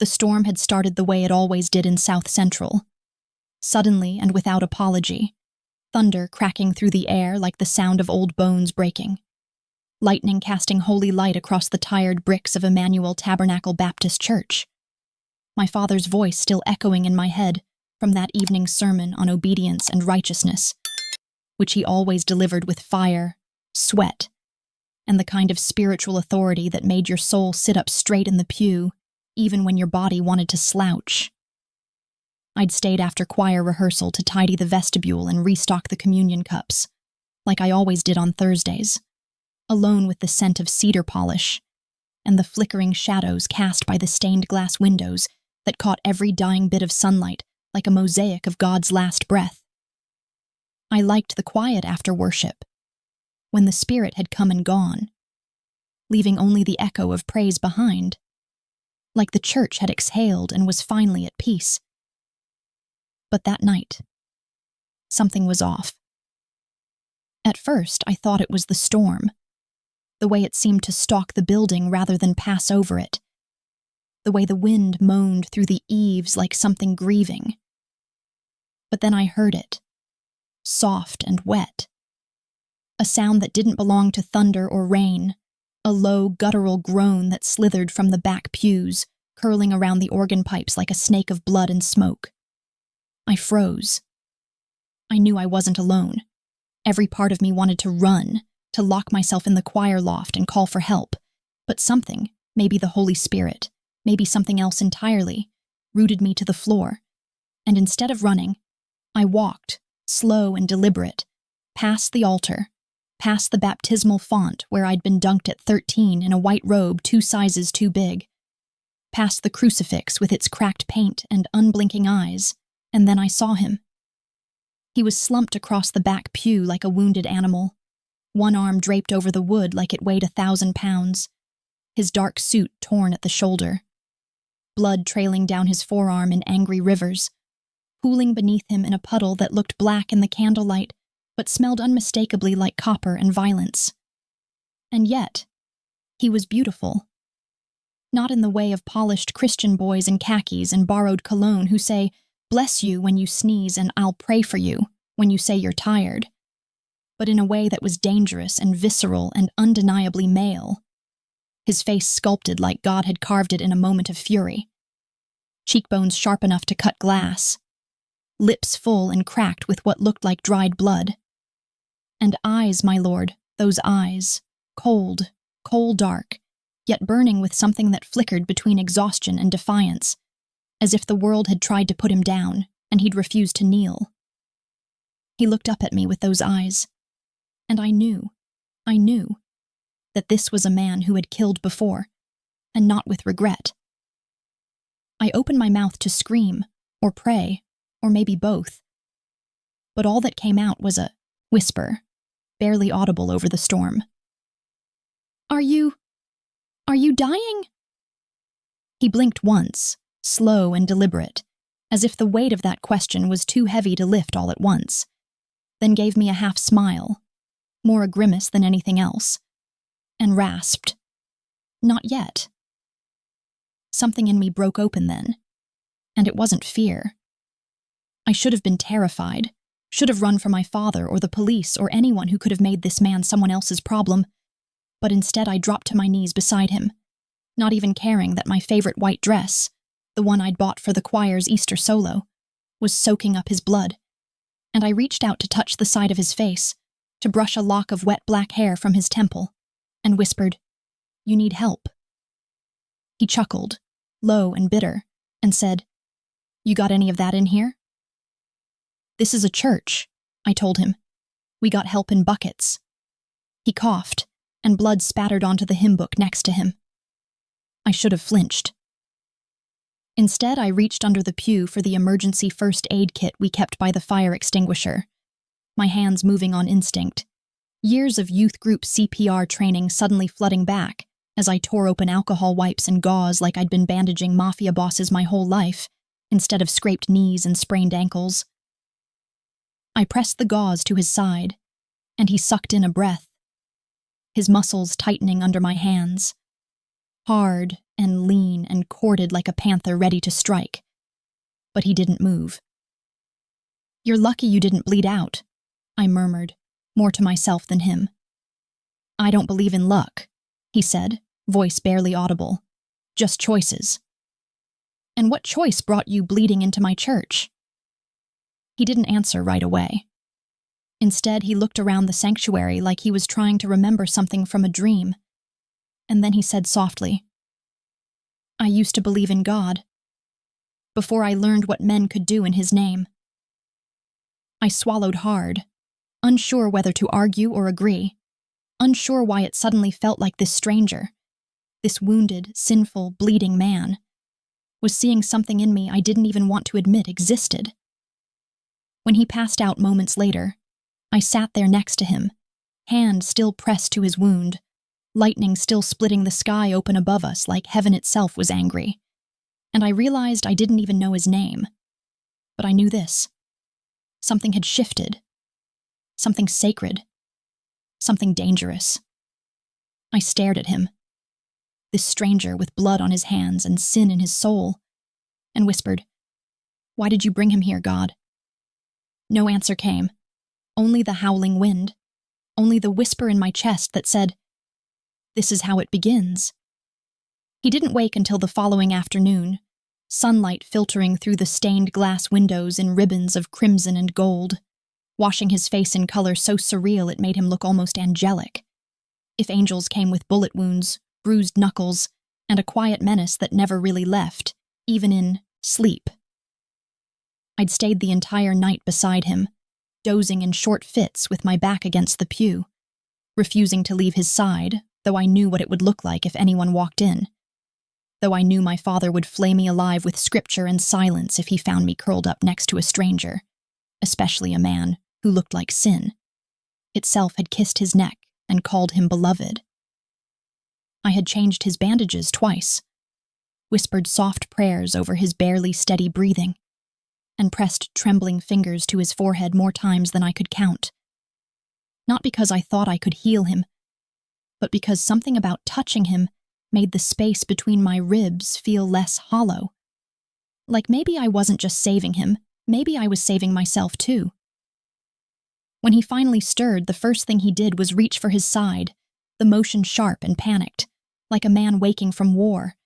The storm had started the way it always did in South Central. Suddenly and without apology, thunder cracking through the air like the sound of old bones breaking. Lightning casting holy light across the tired bricks of Emmanuel Tabernacle Baptist Church. My father's voice still echoing in my head from that evening's sermon on obedience and righteousness, which he always delivered with fire, sweat, and the kind of spiritual authority that made your soul sit up straight in the pew, even when your body wanted to slouch. I'd stayed after choir rehearsal to tidy the vestibule and restock the communion cups, like I always did on Thursdays, alone with the scent of cedar polish and the flickering shadows cast by the stained glass windows that caught every dying bit of sunlight like a mosaic of God's last breath. I liked the quiet after worship, when the Spirit had come and gone, leaving only the echo of praise behind, like the church had exhaled and was finally at peace. But that night, something was off. At first, I thought it was the storm, the way it seemed to stalk the building rather than pass over it, the way the wind moaned through the eaves like something grieving. But then I heard it, soft and wet, a sound that didn't belong to thunder or rain, a low, guttural groan that slithered from the back pews, curling around the organ pipes like a snake of blood and smoke. I froze. I knew I wasn't alone. Every part of me wanted to run, to lock myself in the choir loft and call for help. But something, maybe the Holy Spirit, maybe something else entirely, rooted me to the floor. And instead of running, I walked, slow and deliberate, past the altar, past the baptismal font where I'd been dunked at 13 in a white robe 2 sizes too big, past the crucifix with its cracked paint and unblinking eyes, and then I saw him. He was slumped across the back pew like a wounded animal, one arm draped over the wood like it weighed 1,000 pounds, his dark suit torn at the shoulder, blood trailing down his forearm in angry rivers, pooling beneath him in a puddle that looked black in the candlelight but smelled unmistakably like copper and violence. And yet, he was beautiful. Not in the way of polished Christian boys in khakis and borrowed cologne who say, "Bless you when you sneeze and I'll pray for you" when you say you're tired, but in a way that was dangerous and visceral and undeniably male. His face sculpted like God had carved it in a moment of fury. Cheekbones sharp enough to cut glass, lips full and cracked with what looked like dried blood. And eyes, my lord, those eyes, cold, coal-dark, yet burning with something that flickered between exhaustion and defiance, as if the world had tried to put him down and he'd refused to kneel. He looked up at me with those eyes, and I knew that this was a man who had killed before, and not with regret. I opened my mouth to scream, or pray, or maybe both, but all that came out was a whisper, barely audible over the storm. Are you dying?" He blinked once, slow and deliberate, as if the weight of that question was too heavy to lift all at once, then gave me a half smile, more a grimace than anything else, and rasped, "Not yet." Something in me broke open then, and it wasn't fear. I should have been terrified, should have run for my father or the police or anyone who could have made this man someone else's problem, but instead I dropped to my knees beside him, not even caring that my favorite white dress, the one I'd bought for the choir's Easter solo, was soaking up his blood, and I reached out to touch the side of his face, to brush a lock of wet black hair from his temple, and whispered, "You need help." He chuckled, low and bitter, and said, "You got any of that in here?" "This is a church," I told him. "We got help in buckets." He coughed, and blood spattered onto the hymn book next to him. I should have flinched. Instead, I reached under the pew for the emergency first aid kit we kept by the fire extinguisher, my hands moving on instinct, years of youth group CPR training suddenly flooding back as I tore open alcohol wipes and gauze like I'd been bandaging Mafia bosses my whole life, instead of scraped knees and sprained ankles. I pressed the gauze to his side, and he sucked in a breath, his muscles tightening under my hands, hard and lean and corded like a panther ready to strike. But he didn't move. "You're lucky you didn't bleed out," I murmured, more to myself than him. "I don't believe in luck," he said, voice barely audible. "Just choices." "And what choice brought you bleeding into my church?" He didn't answer right away. Instead, he looked around the sanctuary like he was trying to remember something from a dream. And then he said softly, "I used to believe in God, before I learned what men could do in his name." I swallowed hard, unsure whether to argue or agree, unsure why it suddenly felt like this stranger, this wounded, sinful, bleeding man, was seeing something in me I didn't even want to admit existed. When he passed out moments later, I sat there next to him, hand still pressed to his wound, lightning still splitting the sky open above us like heaven itself was angry. And I realized I didn't even know his name. But I knew this. Something had shifted. Something sacred. Something dangerous. I stared at him, this stranger with blood on his hands and sin in his soul, and whispered, "Why did you bring him here, God?" No answer came. Only the howling wind. Only the whisper in my chest that said, "This is how it begins." He didn't wake until the following afternoon, sunlight filtering through the stained glass windows in ribbons of crimson and gold, washing his face in color so surreal it made him look almost angelic. If angels came with bullet wounds, bruised knuckles, and a quiet menace that never really left, even in sleep. I'd stayed the entire night beside him, dozing in short fits with my back against the pew, refusing to leave his side, though I knew what it would look like if anyone walked in, though I knew my father would flay me alive with scripture and silence if he found me curled up next to a stranger, especially a man who looked like sin. Itself had kissed his neck and called him beloved. I had changed his bandages twice, whispered soft prayers over his barely steady breathing, and pressed trembling fingers to his forehead more times than I could count. Not because I thought I could heal him, but because something about touching him made the space between my ribs feel less hollow. Like maybe I wasn't just saving him, maybe I was saving myself too. When he finally stirred, the first thing he did was reach for his side, the motion sharp and panicked, like a man waking from war,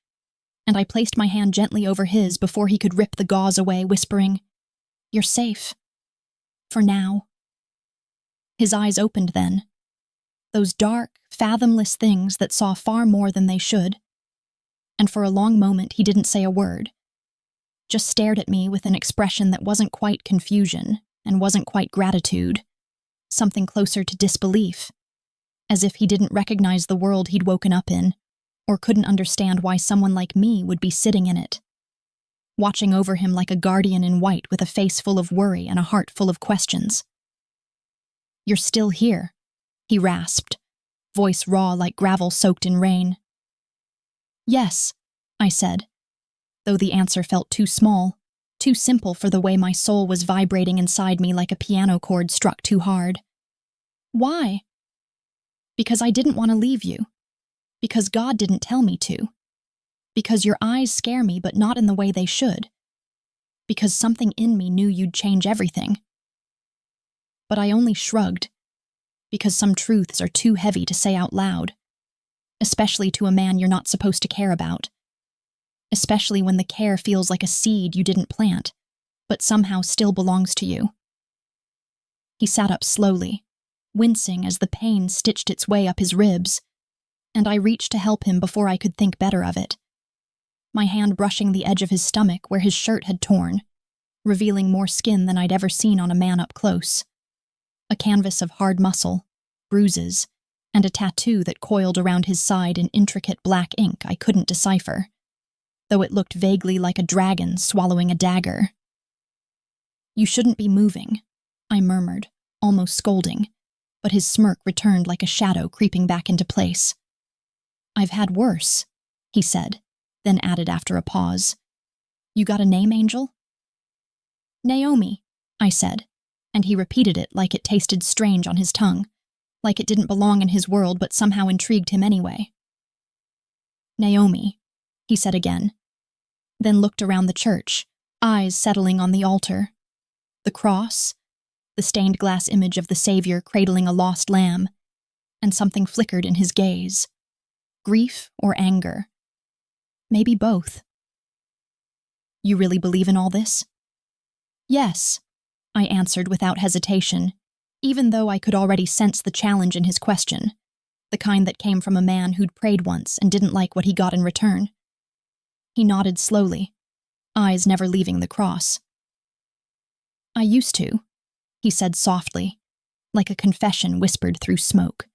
and I placed my hand gently over his before he could rip the gauze away, whispering, "You're safe. For now." His eyes opened then, those dark, fathomless things that saw far more than they should, and for a long moment he didn't say a word, just stared at me with an expression that wasn't quite confusion and wasn't quite gratitude, something closer to disbelief, as if he didn't recognize the world he'd woken up in, or couldn't understand why someone like me would be sitting in it, watching over him like a guardian in white with a face full of worry and a heart full of questions. "You're still here," he rasped, voice raw like gravel soaked in rain. "Yes," I said, though the answer felt too small, too simple for the way my soul was vibrating inside me like a piano chord struck too hard. "Why?" "Because I didn't want to leave you. Because God didn't tell me to. Because your eyes scare me, but not in the way they should. Because something in me knew you'd change everything." But I only shrugged, because some truths are too heavy to say out loud, especially to a man you're not supposed to care about, especially when the care feels like a seed you didn't plant, but somehow still belongs to you. He sat up slowly, wincing as the pain stitched its way up his ribs, and I reached to help him before I could think better of it, my hand brushing the edge of his stomach where his shirt had torn, revealing more skin than I'd ever seen on a man up close. A canvas of hard muscle, bruises, and a tattoo that coiled around his side in intricate black ink I couldn't decipher, though it looked vaguely like a dragon swallowing a dagger. "You shouldn't be moving," I murmured, almost scolding, but his smirk returned like a shadow creeping back into place. "I've had worse," he said, then added after a pause, "You got a name, Angel?" "Naomi," I said, and he repeated it like it tasted strange on his tongue, like it didn't belong in his world but somehow intrigued him anyway. "Naomi," he said again, then looked around the church, eyes settling on the altar. The cross, the stained glass image of the Savior cradling a lost lamb, and something flickered in his gaze. Grief or anger? Maybe both. You really believe in all this? Yes, I answered without hesitation, even though I could already sense the challenge in his question, the kind that came from a man who'd prayed once and didn't like what he got in return. He nodded slowly, eyes never leaving the cross. I used to, he said softly, like a confession whispered through smoke.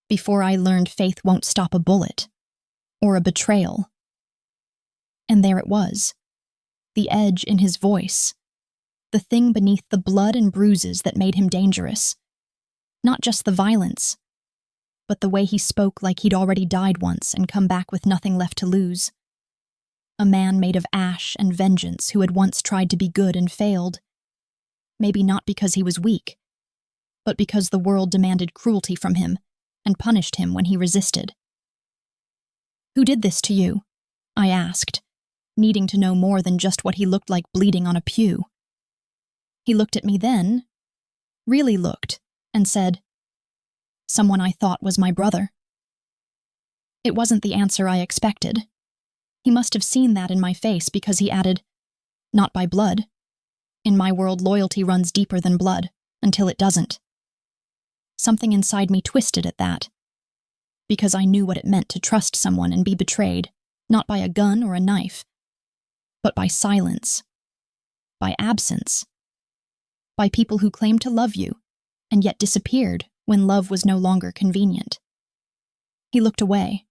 Before I learned faith won't stop a bullet, or a betrayal. And there it was, the edge in his voice, the thing beneath the blood and bruises that made him dangerous. Not just the violence, but the way he spoke like he'd already died once and come back with nothing left to lose. A man made of ash and vengeance who had once tried to be good and failed. Maybe not because he was weak, but because the world demanded cruelty from him and punished him when he resisted. Who did this to you? I asked, needing to know more than just what he looked like bleeding on a pew. He looked at me then, really looked, and said, someone I thought was my brother. It wasn't the answer I expected. He must have seen that in my face because he added, not by blood. In my world, loyalty runs deeper than blood, until it doesn't. Something inside me twisted at that, because I knew what it meant to trust someone and be betrayed, not by a gun or a knife, but by silence, by absence, by people who claimed to love you, and yet disappeared when love was no longer convenient. He looked away,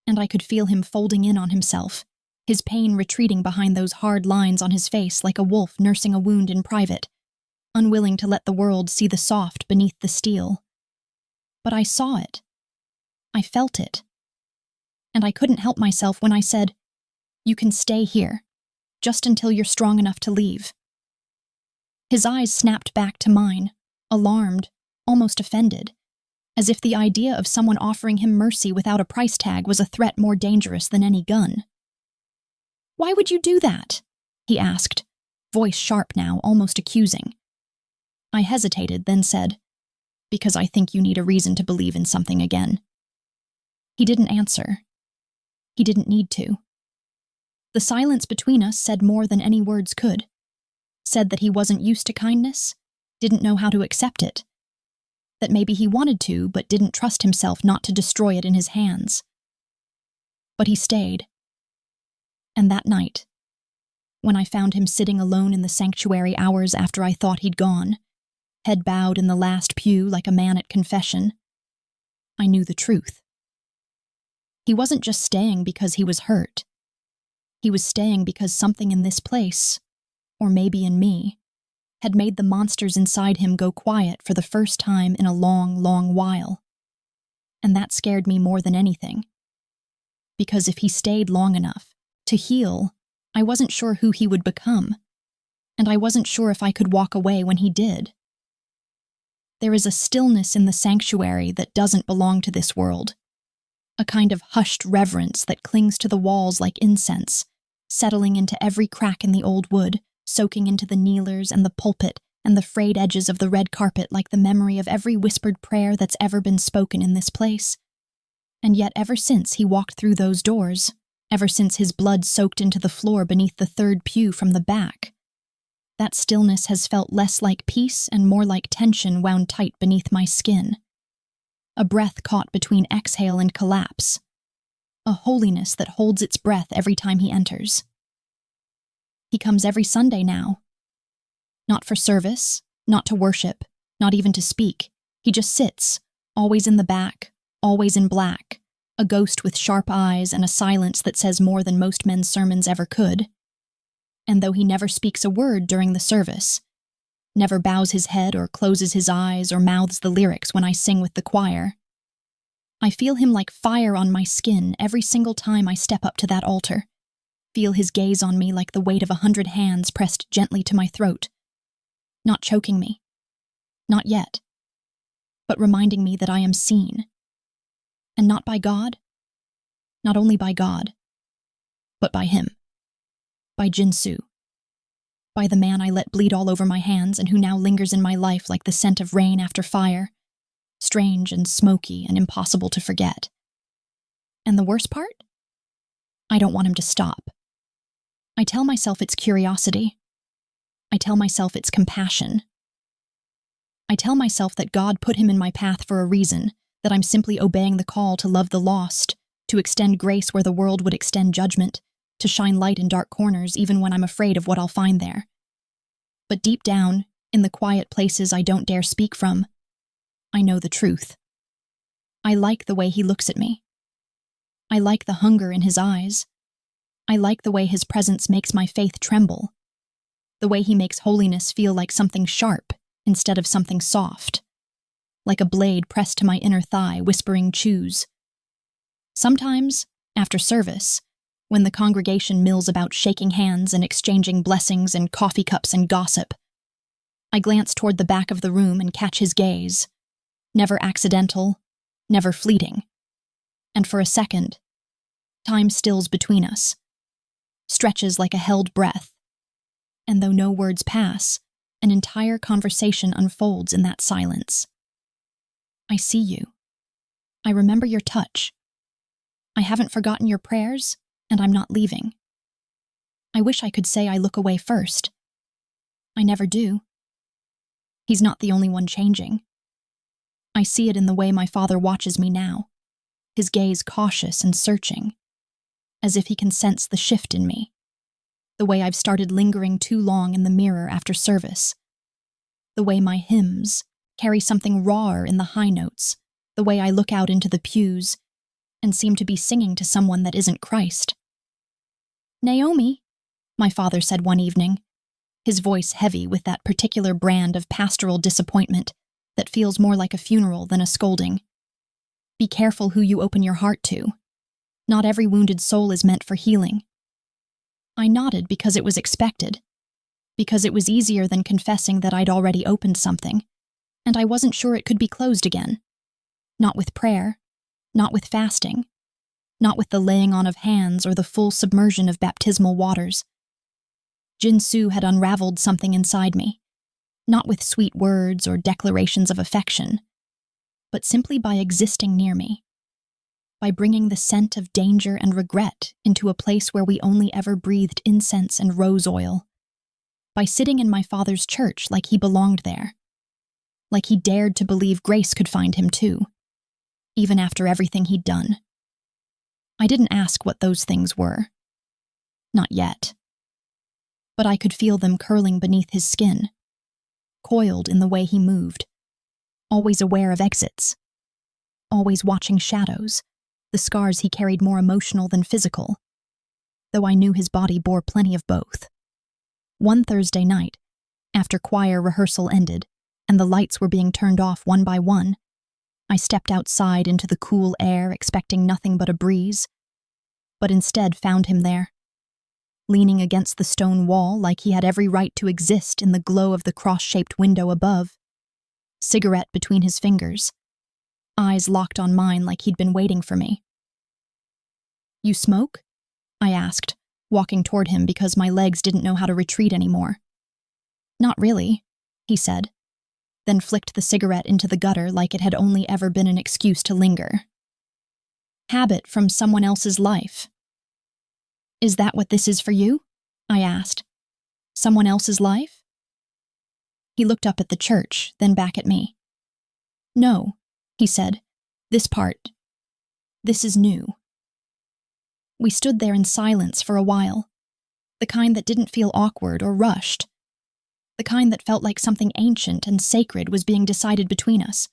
and I could feel him folding in on himself, his pain retreating behind those hard lines on his face like a wolf nursing a wound in private, unwilling to let the world see the soft beneath the steel. But I saw it. I felt it. And I couldn't help myself when I said, you can stay here, just until you're strong enough to leave. His eyes snapped back to mine, alarmed, almost offended, as if the idea of someone offering him mercy without a price tag was a threat more dangerous than any gun. Why would you do that? He asked, voice sharp now, almost accusing. I hesitated, then said, because I think you need a reason to believe in something again. He didn't answer. He didn't need to. The silence between us said more than any words could. Said that he wasn't used to kindness, didn't know how to accept it. That maybe he wanted to, but didn't trust himself not to destroy it in his hands. But he stayed. And that night, when I found him sitting alone in the sanctuary hours after I thought he'd gone, head bowed in the last pew like a man at confession, I knew the truth. He wasn't just staying because he was hurt. He was staying because something in this place, or maybe in me, had made the monsters inside him go quiet for the first time in a long, long while. And that scared me more than anything. Because if he stayed long enough to heal, I wasn't sure who he would become, and I wasn't sure if I could walk away when he did. There is a stillness in the sanctuary that doesn't belong to this world, a kind of hushed reverence that clings to the walls like incense, settling into every crack in the old wood, soaking into the kneelers and the pulpit and the frayed edges of the red carpet like the memory of every whispered prayer that's ever been spoken in this place. And yet ever since he walked through those doors, ever since his blood soaked into the floor beneath the third pew from the back, that stillness has felt less like peace and more like tension wound tight beneath my skin. A breath caught between exhale and collapse. A holiness that holds its breath every time he enters. He comes every Sunday now. Not for service, not to worship, not even to speak. He just sits, always in the back, always in black, a ghost with sharp eyes and a silence that says more than most men's sermons ever could. And though he never speaks a word during the service, never bows his head or closes his eyes or mouths the lyrics when I sing with the choir, I feel him like fire on my skin every single time I step up to that altar. Feel his gaze on me like the weight of 100 hands pressed gently to my throat, not choking me, not yet, but reminding me that I am seen. And not by God, not only by God, but by him. By Jinsu. By the man I let bleed all over my hands and who now lingers in my life like the scent of rain after fire, strange and smoky and impossible to forget. And the worst part? I don't want him to stop. I tell myself it's curiosity. I tell myself it's compassion. I tell myself that God put him in my path for a reason, that I'm simply obeying the call to love the lost, to extend grace where the world would extend judgment, to shine light in dark corners even when I'm afraid of what I'll find there. But deep down, in the quiet places I don't dare speak from, I know the truth. I like the way he looks at me. I like the hunger in his eyes. I like the way his presence makes my faith tremble. The way he makes holiness feel like something sharp instead of something soft. Like a blade pressed to my inner thigh, whispering, "Choose." Sometimes, after service, when the congregation mills about shaking hands and exchanging blessings and coffee cups and gossip, I glance toward the back of the room and catch his gaze. Never accidental, never fleeting. And for a second, time stills between us, stretches like a held breath, and though no words pass, an entire conversation unfolds in that silence. I see you. I remember your touch. I haven't forgotten your prayers, and I'm not leaving. I wish I could say I look away first. I never do. He's not the only one changing. I see it in the way my father watches me now, his gaze cautious and searching, as if he can sense the shift in me, the way I've started lingering too long in the mirror after service, the way my hymns carry something rawer in the high notes, the way I look out into the pews and seem to be singing to someone that isn't Christ. "Naomi," my father said one evening, his voice heavy with that particular brand of pastoral disappointment that feels more like a funeral than a scolding. "Be careful who you open your heart to. Not every wounded soul is meant for healing." I nodded because it was expected, because it was easier than confessing that I'd already opened something, and I wasn't sure it could be closed again. Not with prayer, not with fasting, not with the laying on of hands or the full submersion of baptismal waters. Jinsu had unraveled something inside me, not with sweet words or declarations of affection, but simply by existing near me, by bringing the scent of danger and regret into a place where we only ever breathed incense and rose oil, by sitting in my father's church like he belonged there, like he dared to believe grace could find him too, even after everything he'd done. I didn't ask what those things were. Not yet. But I could feel them curling beneath his skin, coiled in the way he moved, always aware of exits, always watching shadows, the scars he carried more emotional than physical, though I knew his body bore plenty of both. One Thursday night, after choir rehearsal ended and the lights were being turned off one by one, I stepped outside into the cool air expecting nothing but a breeze, but instead found him there, leaning against the stone wall like he had every right to exist in the glow of the cross-shaped window above, cigarette between his fingers, eyes locked on mine like he'd been waiting for me. "You smoke?" I asked, walking toward him because my legs didn't know how to retreat anymore. "Not really," he said, then flicked the cigarette into the gutter like it had only ever been an excuse to linger. "Habit from someone else's life." "Is that what this is for you?" I asked. "Someone else's life?" He looked up at the church, then back at me. "No," he said. This is new." We stood there in silence for a while, the kind that didn't feel awkward or rushed, the kind that felt like something ancient and sacred was being decided between us.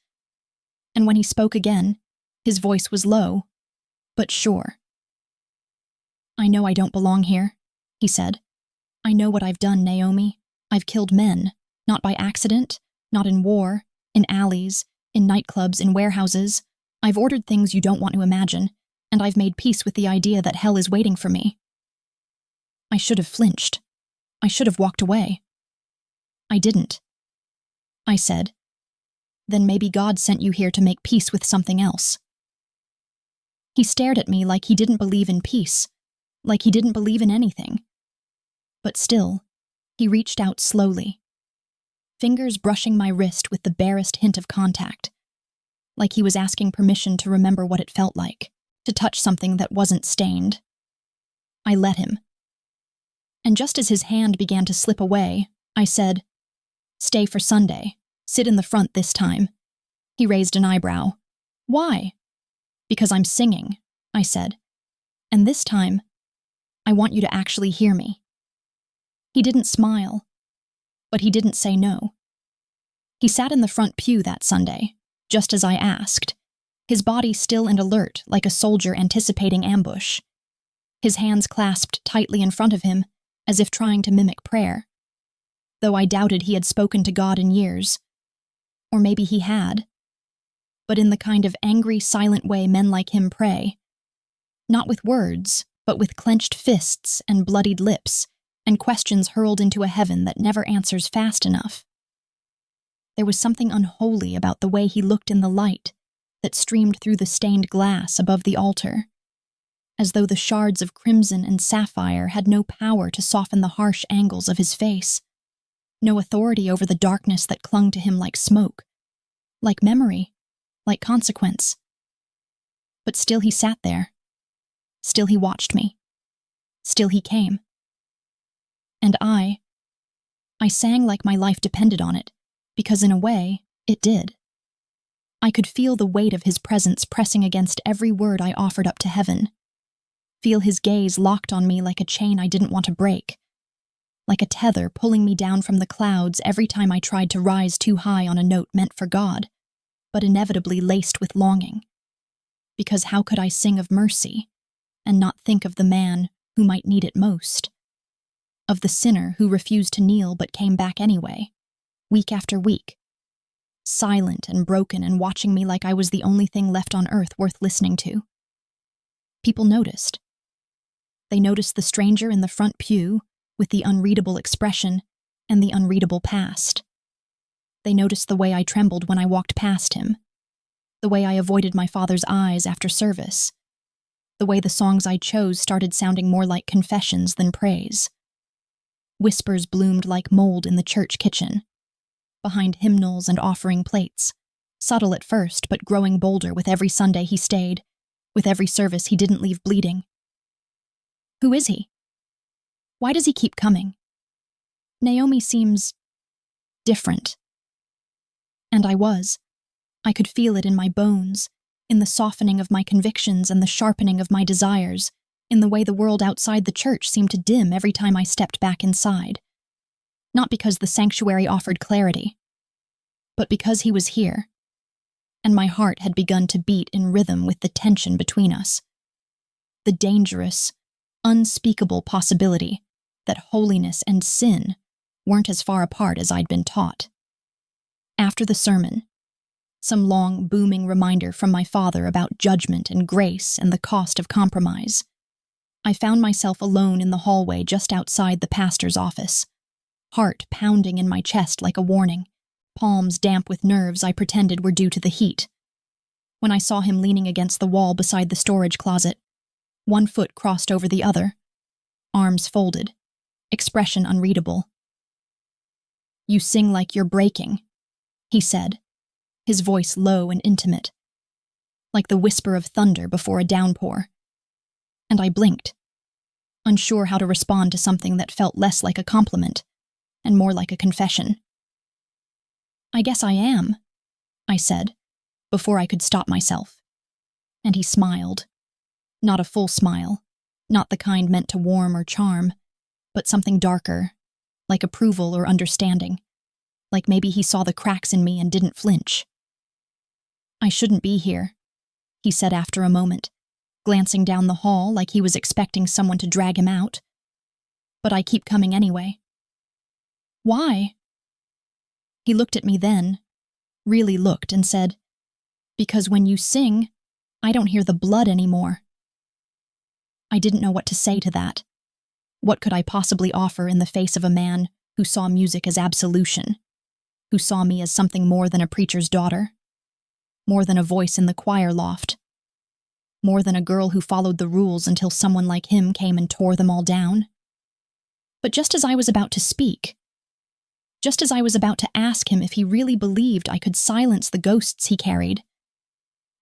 And when he spoke again, his voice was low, but sure. "I know I don't belong here," he said. "I know what I've done, Naomi. I've killed men, not by accident, not in war, in alleys, in nightclubs, in warehouses. I've ordered things you don't want to imagine, and I've made peace with the idea that hell is waiting for me." I should have flinched. I should have walked away. I didn't. I said, "Then maybe God sent you here to make peace with something else." He stared at me like he didn't believe in peace, like he didn't believe in anything. But still, he reached out slowly, fingers brushing my wrist with the barest hint of contact, like he was asking permission to remember what it felt like, to touch something that wasn't stained. I let him. And just as his hand began to slip away, I said, "Stay for Sunday. Sit in the front this time." He raised an eyebrow. "Why?" "Because I'm singing," I said. "And this time, I want you to actually hear me." He didn't smile, but he didn't say no. He sat in the front pew that Sunday, just as I asked, his body still and alert like a soldier anticipating ambush, his hands clasped tightly in front of him as if trying to mimic prayer, though I doubted he had spoken to God in years. Or maybe he had, but in the kind of angry, silent way men like him pray, not with words, but with clenched fists and bloodied lips, and questions hurled into a heaven that never answers fast enough. There was something unholy about the way he looked in the light that streamed through the stained glass above the altar, as though the shards of crimson and sapphire had no power to soften the harsh angles of his face, no authority over the darkness that clung to him like smoke, like memory, like consequence. But still he sat there. Still he watched me. Still he came. And I sang like my life depended on it, because in a way, it did. I could feel the weight of his presence pressing against every word I offered up to heaven, feel his gaze locked on me like a chain I didn't want to break, like a tether pulling me down from the clouds every time I tried to rise too high on a note meant for God, but inevitably laced with longing. Because how could I sing of mercy and not think of the man who might need it most? Of the sinner who refused to kneel but came back anyway, week after week, silent and broken and watching me like I was the only thing left on earth worth listening to. People noticed. They noticed the stranger in the front pew with the unreadable expression and the unreadable past. They noticed the way I trembled when I walked past him, the way I avoided my father's eyes after service, the way the songs I chose started sounding more like confessions than praise. Whispers bloomed like mold in the church kitchen, behind hymnals and offering plates, subtle at first but growing bolder with every Sunday he stayed, with every service he didn't leave bleeding. Who is he? Why does he keep coming? Naomi seems different. And I was. I could feel it in my bones, in the softening of my convictions and the sharpening of my desires, in the way the world outside the church seemed to dim every time I stepped back inside. Not because the sanctuary offered clarity, but because he was here, and my heart had begun to beat in rhythm with the tension between us. The dangerous, unspeakable possibility that holiness and sin weren't as far apart as I'd been taught. After the sermon, some long, booming reminder from my father about judgment and grace and the cost of compromise, I found myself alone in the hallway just outside the pastor's office, heart pounding in my chest like a warning, palms damp with nerves I pretended were due to the heat. When I saw him leaning against the wall beside the storage closet, one foot crossed over the other, arms folded, expression unreadable. "You sing like you're breaking," he said, his voice low and intimate, like the whisper of thunder before a downpour. And I blinked, unsure how to respond to something that felt less like a compliment and more like a confession. "I guess I am," I said, before I could stop myself. And he smiled. Not a full smile, not the kind meant to warm or charm, but something darker, like approval or understanding, like maybe he saw the cracks in me and didn't flinch. "I shouldn't be here," he said after a moment, glancing down the hall like he was expecting someone to drag him out. "But I keep coming anyway." "Why?" He looked at me then, really looked, and said, "Because when you sing, I don't hear the blood anymore." I didn't know what to say to that. What could I possibly offer in the face of a man who saw music as absolution, who saw me as something more than a preacher's daughter, more than a voice in the choir loft? more than a girl who followed the rules until someone like him came and tore them all down. But just as I was about to speak, just as I was about to ask him if he really believed I could silence the ghosts he carried,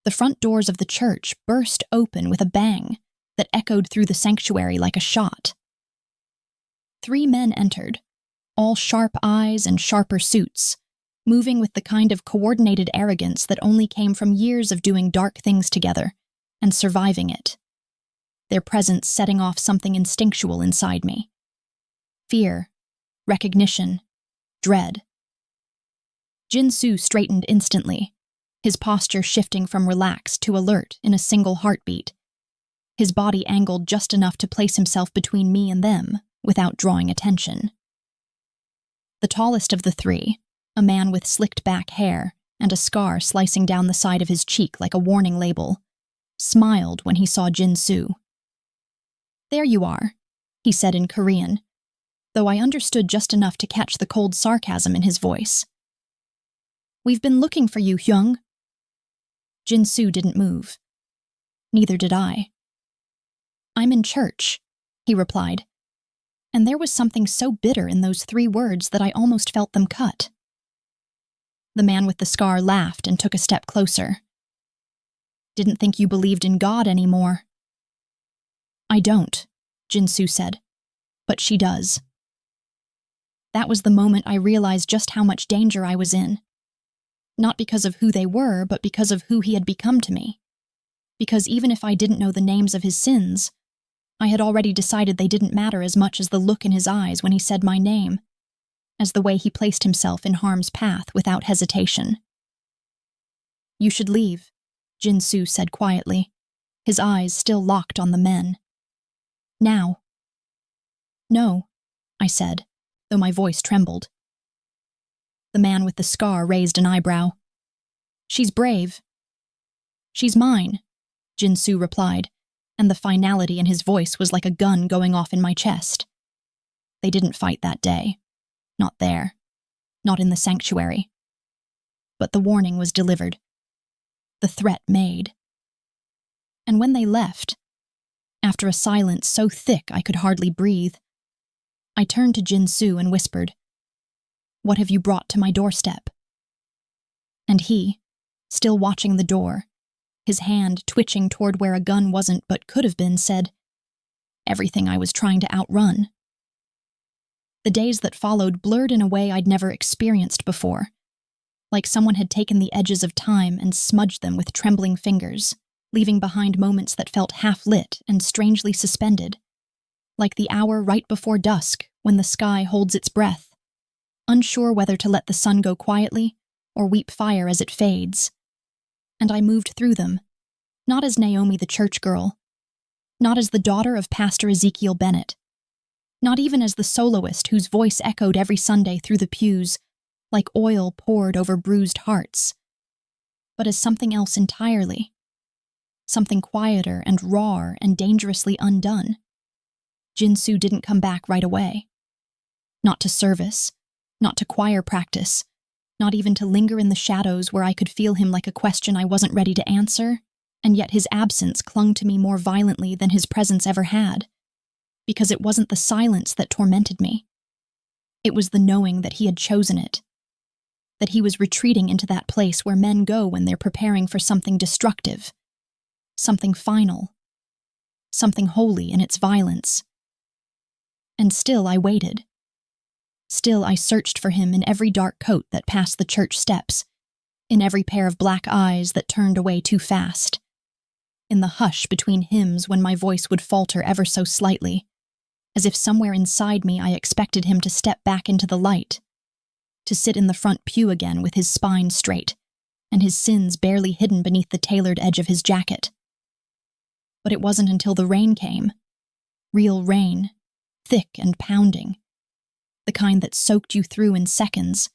the front doors of the church burst open with a bang that echoed through the sanctuary like a shot. 3 men entered, all sharp eyes and sharper suits, moving with the kind of coordinated arrogance that only came from years of doing dark things together and surviving it. Their presence setting off something instinctual inside me. Fear, recognition, dread. Jin-Soo straightened instantly, his posture shifting from relaxed to alert in a single heartbeat. His body angled just enough to place himself between me and them without drawing attention. The tallest of the 3, a man with slicked back hair and a scar slicing down the side of his cheek like a warning label, smiled when he saw Jin-Soo. "There you are," he said in Korean, though I understood just enough to catch the cold sarcasm in his voice. "We've been looking for you, Hyung." Jin-Soo didn't move. Neither did I. "I'm in church," he replied, and there was something so bitter in those 3 words that I almost felt them cut. The man with the scar laughed and took a step closer. "Didn't think you believed in God anymore." "I don't," Jin-Soo said, "but she does." That was the moment I realized just how much danger I was in. Not because of who they were, but because of who he had become to me. Because even if I didn't know the names of his sins, I had already decided they didn't matter as much as the look in his eyes when he said my name, as the way he placed himself in harm's path without hesitation. "You should leave," Jin-Soo said quietly, his eyes still locked on the men. "Now." "No," I said, though my voice trembled. The man with the scar raised an eyebrow. "She's brave." "She's mine," Jin-Soo replied, and the finality in his voice was like a gun going off in my chest. They didn't fight that day. Not there. Not in the sanctuary. But the warning was delivered. The threat made. And when they left, after a silence so thick I could hardly breathe, I turned to Jin-Soo and whispered, "What have you brought to my doorstep?" And he, still watching the door, his hand twitching toward where a gun wasn't but could have been, said, "Everything I was trying to outrun." The days that followed blurred in a way I'd never experienced before, like someone had taken the edges of time and smudged them with trembling fingers, leaving behind moments that felt half-lit and strangely suspended, like the hour right before dusk when the sky holds its breath, unsure whether to let the sun go quietly or weep fire as it fades. And I moved through them, not as Naomi the church girl, not as the daughter of Pastor Ezekiel Bennett, not even as the soloist whose voice echoed every Sunday through the pews like oil poured over bruised hearts, but as something else entirely, something quieter and rawer and dangerously undone. Jin-Soo didn't come back right away. Not to service, not to choir practice, not even to linger in the shadows where I could feel him like a question I wasn't ready to answer, and yet his absence clung to me more violently than his presence ever had, because it wasn't the silence that tormented me. It was the knowing that he had chosen it, that he was retreating into that place where men go when they're preparing for something destructive, something final, something holy in its violence. And still I waited. Still I searched for him in every dark coat that passed the church steps, in every pair of black eyes that turned away too fast, in the hush between hymns when my voice would falter ever so slightly, as if somewhere inside me I expected him to step back into the light, to sit in the front pew again with his spine straight, and his sins barely hidden beneath the tailored edge of his jacket. But it wasn't until the rain came, real rain, thick and pounding, the kind that soaked you through in seconds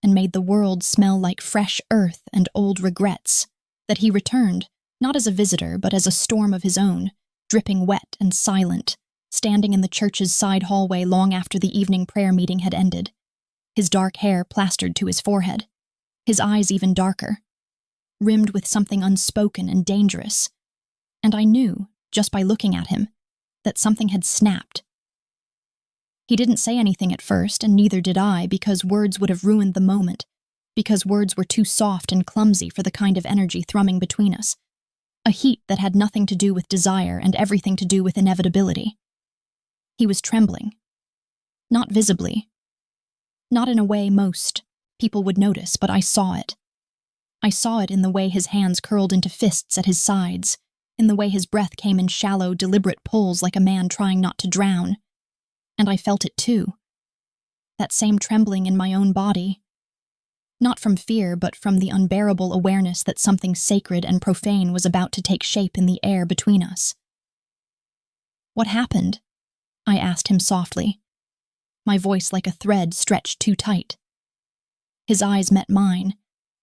and made the world smell like fresh earth and old regrets, that he returned, not as a visitor but as a storm of his own, dripping wet and silent, standing in the church's side hallway long after the evening prayer meeting had ended, his dark hair plastered to his forehead, his eyes even darker, rimmed with something unspoken and dangerous, And I knew, just by looking at him, that something had snapped. He didn't say anything at first, and neither did I, because words would have ruined the moment, because words were too soft and clumsy for the kind of energy thrumming between us, a heat that had nothing to do with desire and everything to do with inevitability. He was trembling. Not visibly. Not in a way most people would notice, but I saw it. I saw it in the way his hands curled into fists at his sides, in the way his breath came in shallow, deliberate pulls like a man trying not to drown. And I felt it too. That same trembling in my own body. Not from fear, but from the unbearable awareness that something sacred and profane was about to take shape in the air between us. "What happened?" I asked him softly, my voice like a thread stretched too tight. His eyes met mine,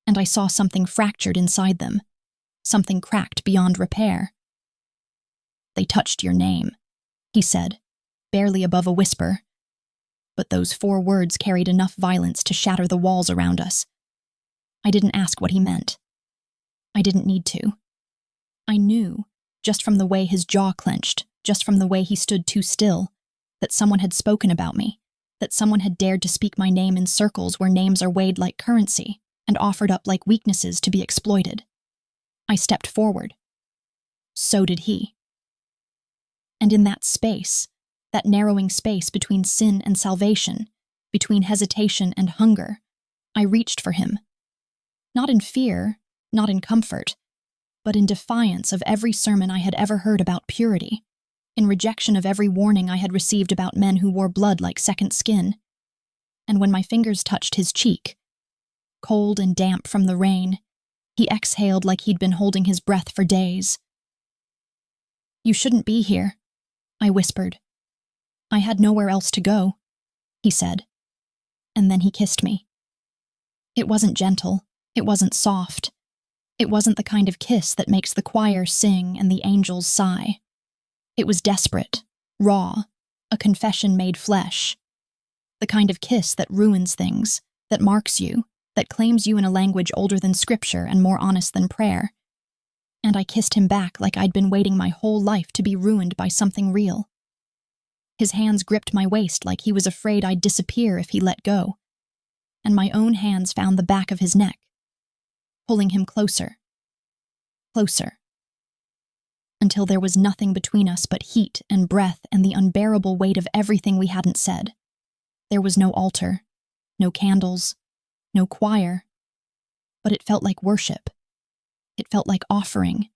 and I saw something fractured inside them, something cracked beyond repair. "They touched your name," he said, barely above a whisper. But those 4 words carried enough violence to shatter the walls around us. I didn't ask what he meant. I didn't need to. I knew, just from the way his jaw clenched, just from the way he stood too still, that someone had spoken about me, that someone had dared to speak my name in circles where names are weighed like currency and offered up like weaknesses to be exploited. I stepped forward. So did he. And in that space, that narrowing space between sin and salvation, between hesitation and hunger, I reached for him. Not in fear, not in comfort, but in defiance of every sermon I had ever heard about purity, in rejection of every warning I had received about men who wore blood like second skin. And when my fingers touched his cheek, cold and damp from the rain, he exhaled like he'd been holding his breath for days. "You shouldn't be here," I whispered. "I had nowhere else to go," he said. And then he kissed me. It wasn't gentle. It wasn't soft. It wasn't the kind of kiss that makes the choir sing and the angels sigh. It was desperate, raw, a confession made flesh. The kind of kiss that ruins things, that marks you, that claims you in a language older than scripture and more honest than prayer. And I kissed him back like I'd been waiting my whole life to be ruined by something real. His hands gripped my waist like he was afraid I'd disappear if he let go. And my own hands found the back of his neck, pulling him closer, closer, until there was nothing between us but heat and breath and the unbearable weight of everything we hadn't said. There was no altar, no candles, no choir, but it felt like worship. It felt like offering.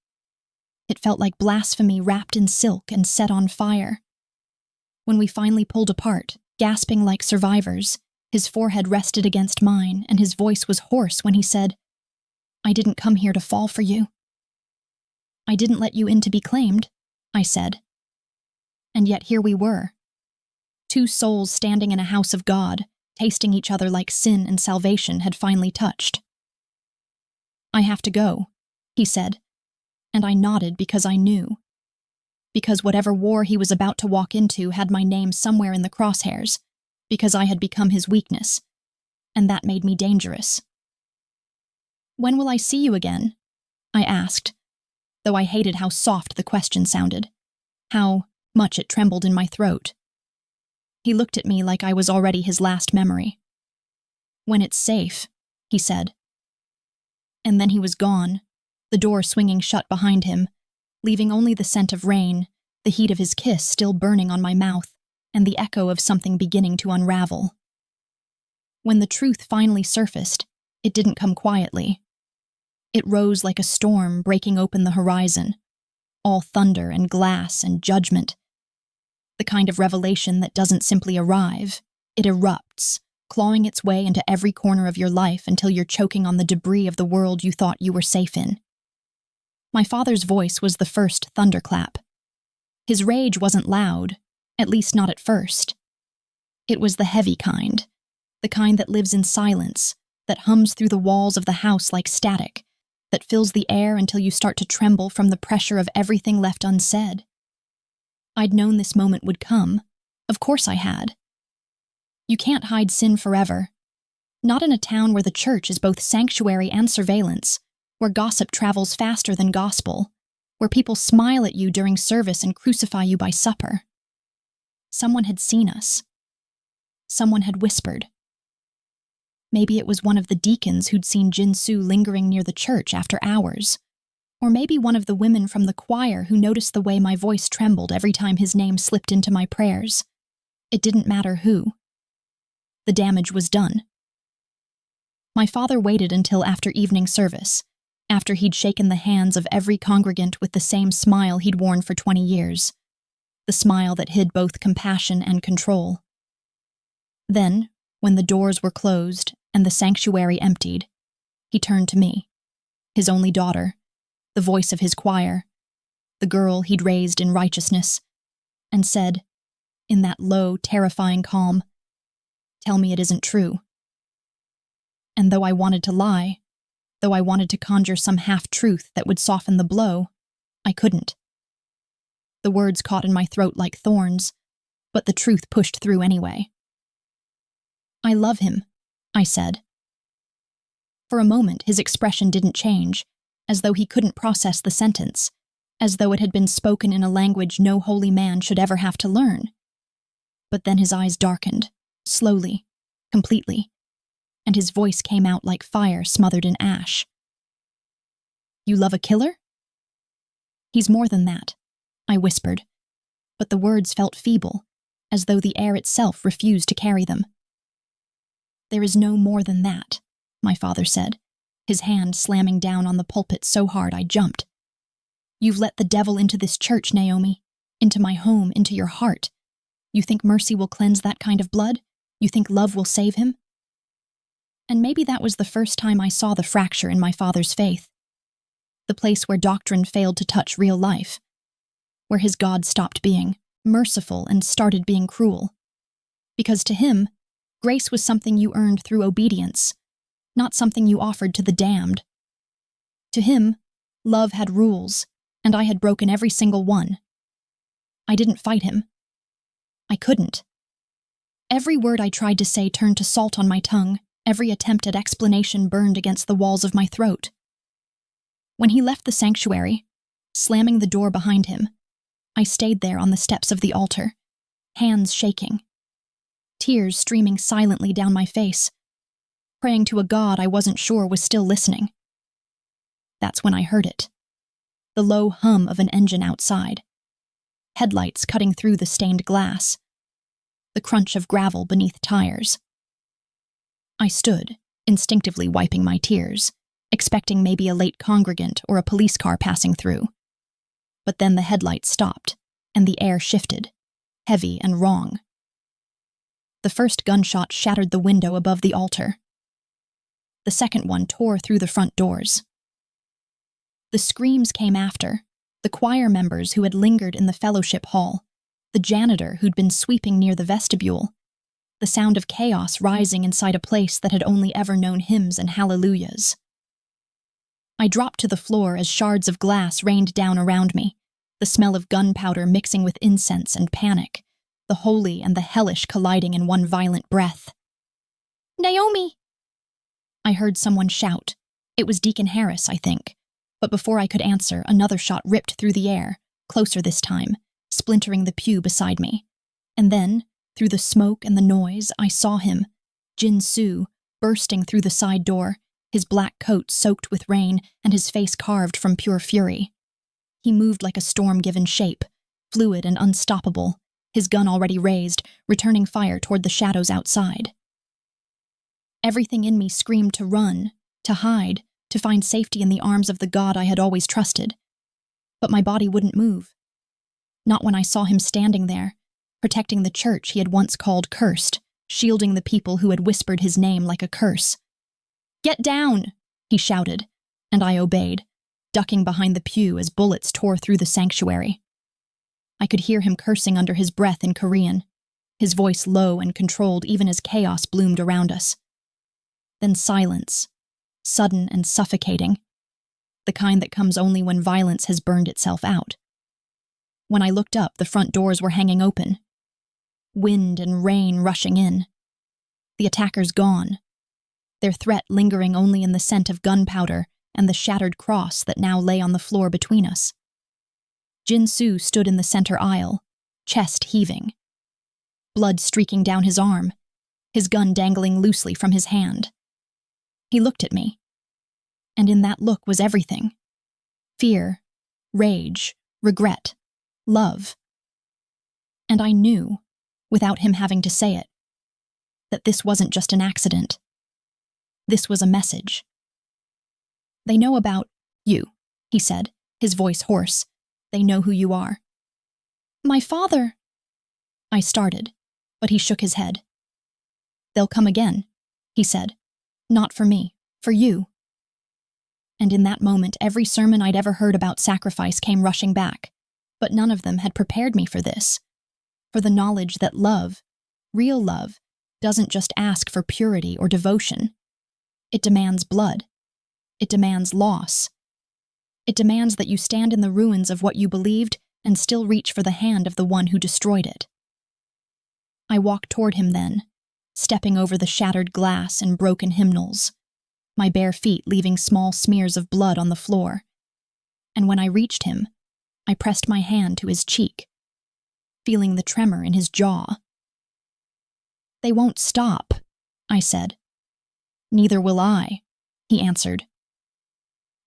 It felt like blasphemy wrapped in silk and set on fire. When we finally pulled apart, gasping like survivors, his forehead rested against mine and his voice was hoarse when he said, "I didn't come here to fall for you." "I didn't let you in to be claimed," I said. And yet here we were. 2 souls standing in a house of God, tasting each other like sin and salvation had finally touched. "I have to go," he said, and I nodded because I knew. Because whatever war he was about to walk into had my name somewhere in the crosshairs, because I had become his weakness, and that made me dangerous. "When will I see you again?" I asked, though I hated how soft the question sounded, how much it trembled in my throat. He looked at me like I was already his last memory. "When it's safe," he said. And then he was gone, the door swinging shut behind him, leaving only the scent of rain, the heat of his kiss still burning on my mouth, and the echo of something beginning to unravel. When the truth finally surfaced, it didn't come quietly. It rose like a storm breaking open the horizon, all thunder and glass and judgment. The kind of revelation that doesn't simply arrive, it erupts, clawing its way into every corner of your life until you're choking on the debris of the world you thought you were safe in. My father's voice was the first thunderclap. His rage wasn't loud, at least not at first. It was the heavy kind, the kind that lives in silence, that hums through the walls of the house like static, that fills the air until you start to tremble from the pressure of everything left unsaid. I'd known this moment would come. Of course I had. You can't hide sin forever. Not in a town where the church is both sanctuary and surveillance, where gossip travels faster than gospel, where people smile at you during service and crucify you by supper. Someone had seen us. Someone had whispered. Maybe it was one of the deacons who'd seen Jin-Soo lingering near the church after hours. Or maybe one of the women from the choir who noticed the way my voice trembled every time his name slipped into my prayers. It didn't matter who. The damage was done. My father waited until after evening service, after he'd shaken the hands of every congregant with the same smile he'd worn for 20 years, the smile that hid both compassion and control. Then, when the doors were closed and the sanctuary emptied, he turned to me, his only daughter, the voice of his choir, the girl he'd raised in righteousness, and said, in that low, terrifying calm, "Tell me it isn't true." And though I wanted to lie, though I wanted to conjure some half-truth that would soften the blow, I couldn't. The words caught in my throat like thorns, but the truth pushed through anyway. "I love him," I said. For a moment, his expression didn't change, as though he couldn't process the sentence, as though it had been spoken in a language no holy man should ever have to learn. But then his eyes darkened, slowly, completely, and his voice came out like fire smothered in ash. "You love a killer?" "He's more than that," I whispered, but the words felt feeble, as though the air itself refused to carry them. "There is no more than that," my father said, his hand slamming down on the pulpit so hard I jumped. "You've let the devil into this church, Naomi, into my home, into your heart. You think mercy will cleanse that kind of blood? You think love will save him?" And maybe that was the first time I saw the fracture in my father's faith. The place where doctrine failed to touch real life. Where his God stopped being merciful and started being cruel. Because to him, grace was something you earned through obedience, not something you offered to the damned. To him, love had rules, and I had broken every single one. I didn't fight him. I couldn't. Every word I tried to say turned to salt on my tongue, every attempt at explanation burned against the walls of my throat. When he left the sanctuary, slamming the door behind him, I stayed there on the steps of the altar, hands shaking, tears streaming silently down my face, praying to a God I wasn't sure was still listening. That's when I heard it. The low hum of an engine outside. Headlights cutting through the stained glass. The crunch of gravel beneath tires. I stood, instinctively wiping my tears, expecting maybe a late congregant or a police car passing through. But then the headlights stopped, and the air shifted, heavy and wrong. The first gunshot shattered the window above the altar. The second one tore through the front doors. The screams came after, the choir members who had lingered in the fellowship hall, the janitor who'd been sweeping near the vestibule, the sound of chaos rising inside a place that had only ever known hymns and hallelujahs. I dropped to the floor as shards of glass rained down around me, the smell of gunpowder mixing with incense and panic, the holy and the hellish colliding in one violent breath. "Naomi!" I heard someone shout. It was Deacon Harris, I think. But before I could answer, another shot ripped through the air, closer this time, splintering the pew beside me. And then, through the smoke and the noise, I saw him, Jin-Soo, bursting through the side door, his black coat soaked with rain and his face carved from pure fury. He moved like a storm given shape, fluid and unstoppable, his gun already raised, returning fire toward the shadows outside. Everything in me screamed to run, to hide, to find safety in the arms of the God I had always trusted. But my body wouldn't move. Not when I saw him standing there, protecting the church he had once called cursed, shielding the people who had whispered his name like a curse. "Get down!" he shouted, and I obeyed, ducking behind the pew as bullets tore through the sanctuary. I could hear him cursing under his breath in Korean, his voice low and controlled even as chaos bloomed around us. Then silence, sudden and suffocating, the kind that comes only when violence has burned itself out. When I looked up, the front doors were hanging open. Wind and rain rushing in. The attackers gone. Their threat lingering only in the scent of gunpowder and the shattered cross that now lay on the floor between us. Jin-Soo stood in the center aisle, chest heaving, blood streaking down his arm, his gun dangling loosely from his hand. He looked at me, and in that look was everything: fear, rage, regret, love. And I knew, without him having to say it, that this wasn't just an accident. This was a message. "They know about you," he said, his voice hoarse. "They know who you are." "My father," I started, but he shook his head. "They'll come again," he said. "Not for me, for you." And in that moment, every sermon I'd ever heard about sacrifice came rushing back, but none of them had prepared me for this, for the knowledge that love, real love, doesn't just ask for purity or devotion. It demands blood. It demands loss. It demands that you stand in the ruins of what you believed and still reach for the hand of the one who destroyed it. I walked toward him then, stepping over the shattered glass and broken hymnals, my bare feet leaving small smears of blood on the floor. And when I reached him, I pressed my hand to his cheek, feeling the tremor in his jaw. "They won't stop," I said. "Neither will I," he answered.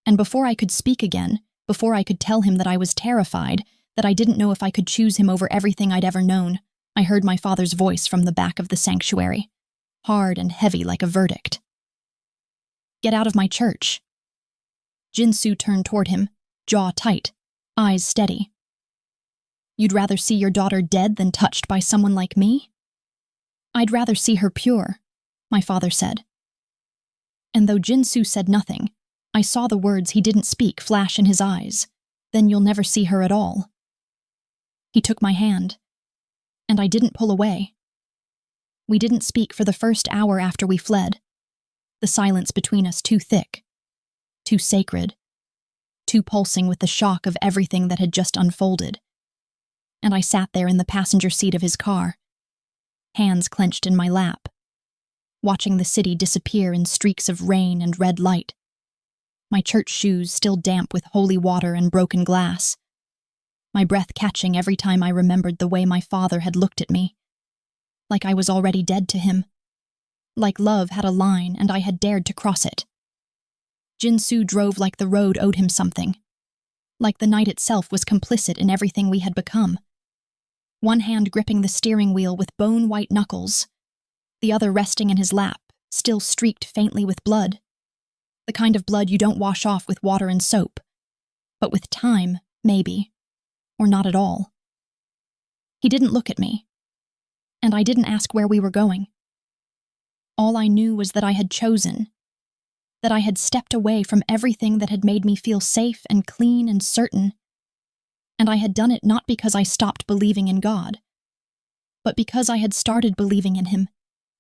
And before I could speak again, before I could tell him that I was terrified, that I didn't know if I could choose him over everything I'd ever known, I heard my father's voice from the back of the sanctuary, hard and heavy like a verdict. "Get out of my church." Jin-Soo turned toward him, jaw tight, eyes steady. "You'd rather see your daughter dead than touched by someone like me?" "I'd rather see her pure," my father said. And though Jin-Soo said nothing, I saw the words he didn't speak flash in his eyes. "Then you'll never see her at all." He took my hand, and I didn't pull away. We didn't speak for the first hour after we fled, the silence between us too thick, too sacred, too pulsing with the shock of everything that had just unfolded. And I sat there in the passenger seat of his car, hands clenched in my lap, watching the city disappear in streaks of rain and red light, my church shoes still damp with holy water and broken glass, my breath catching every time I remembered the way my father had looked at me, like I was already dead to him, like love had a line and I had dared to cross it. Jin-Soo drove like the road owed him something, like the night itself was complicit in everything we had become. One hand gripping the steering wheel with bone-white knuckles, the other resting in his lap, still streaked faintly with blood. The kind of blood you don't wash off with water and soap, but with time, maybe, or not at all. He didn't look at me, and I didn't ask where we were going. All I knew was that I had chosen, that I had stepped away from everything that had made me feel safe and clean and certain, and I had done it not because I stopped believing in God, but because I had started believing in him,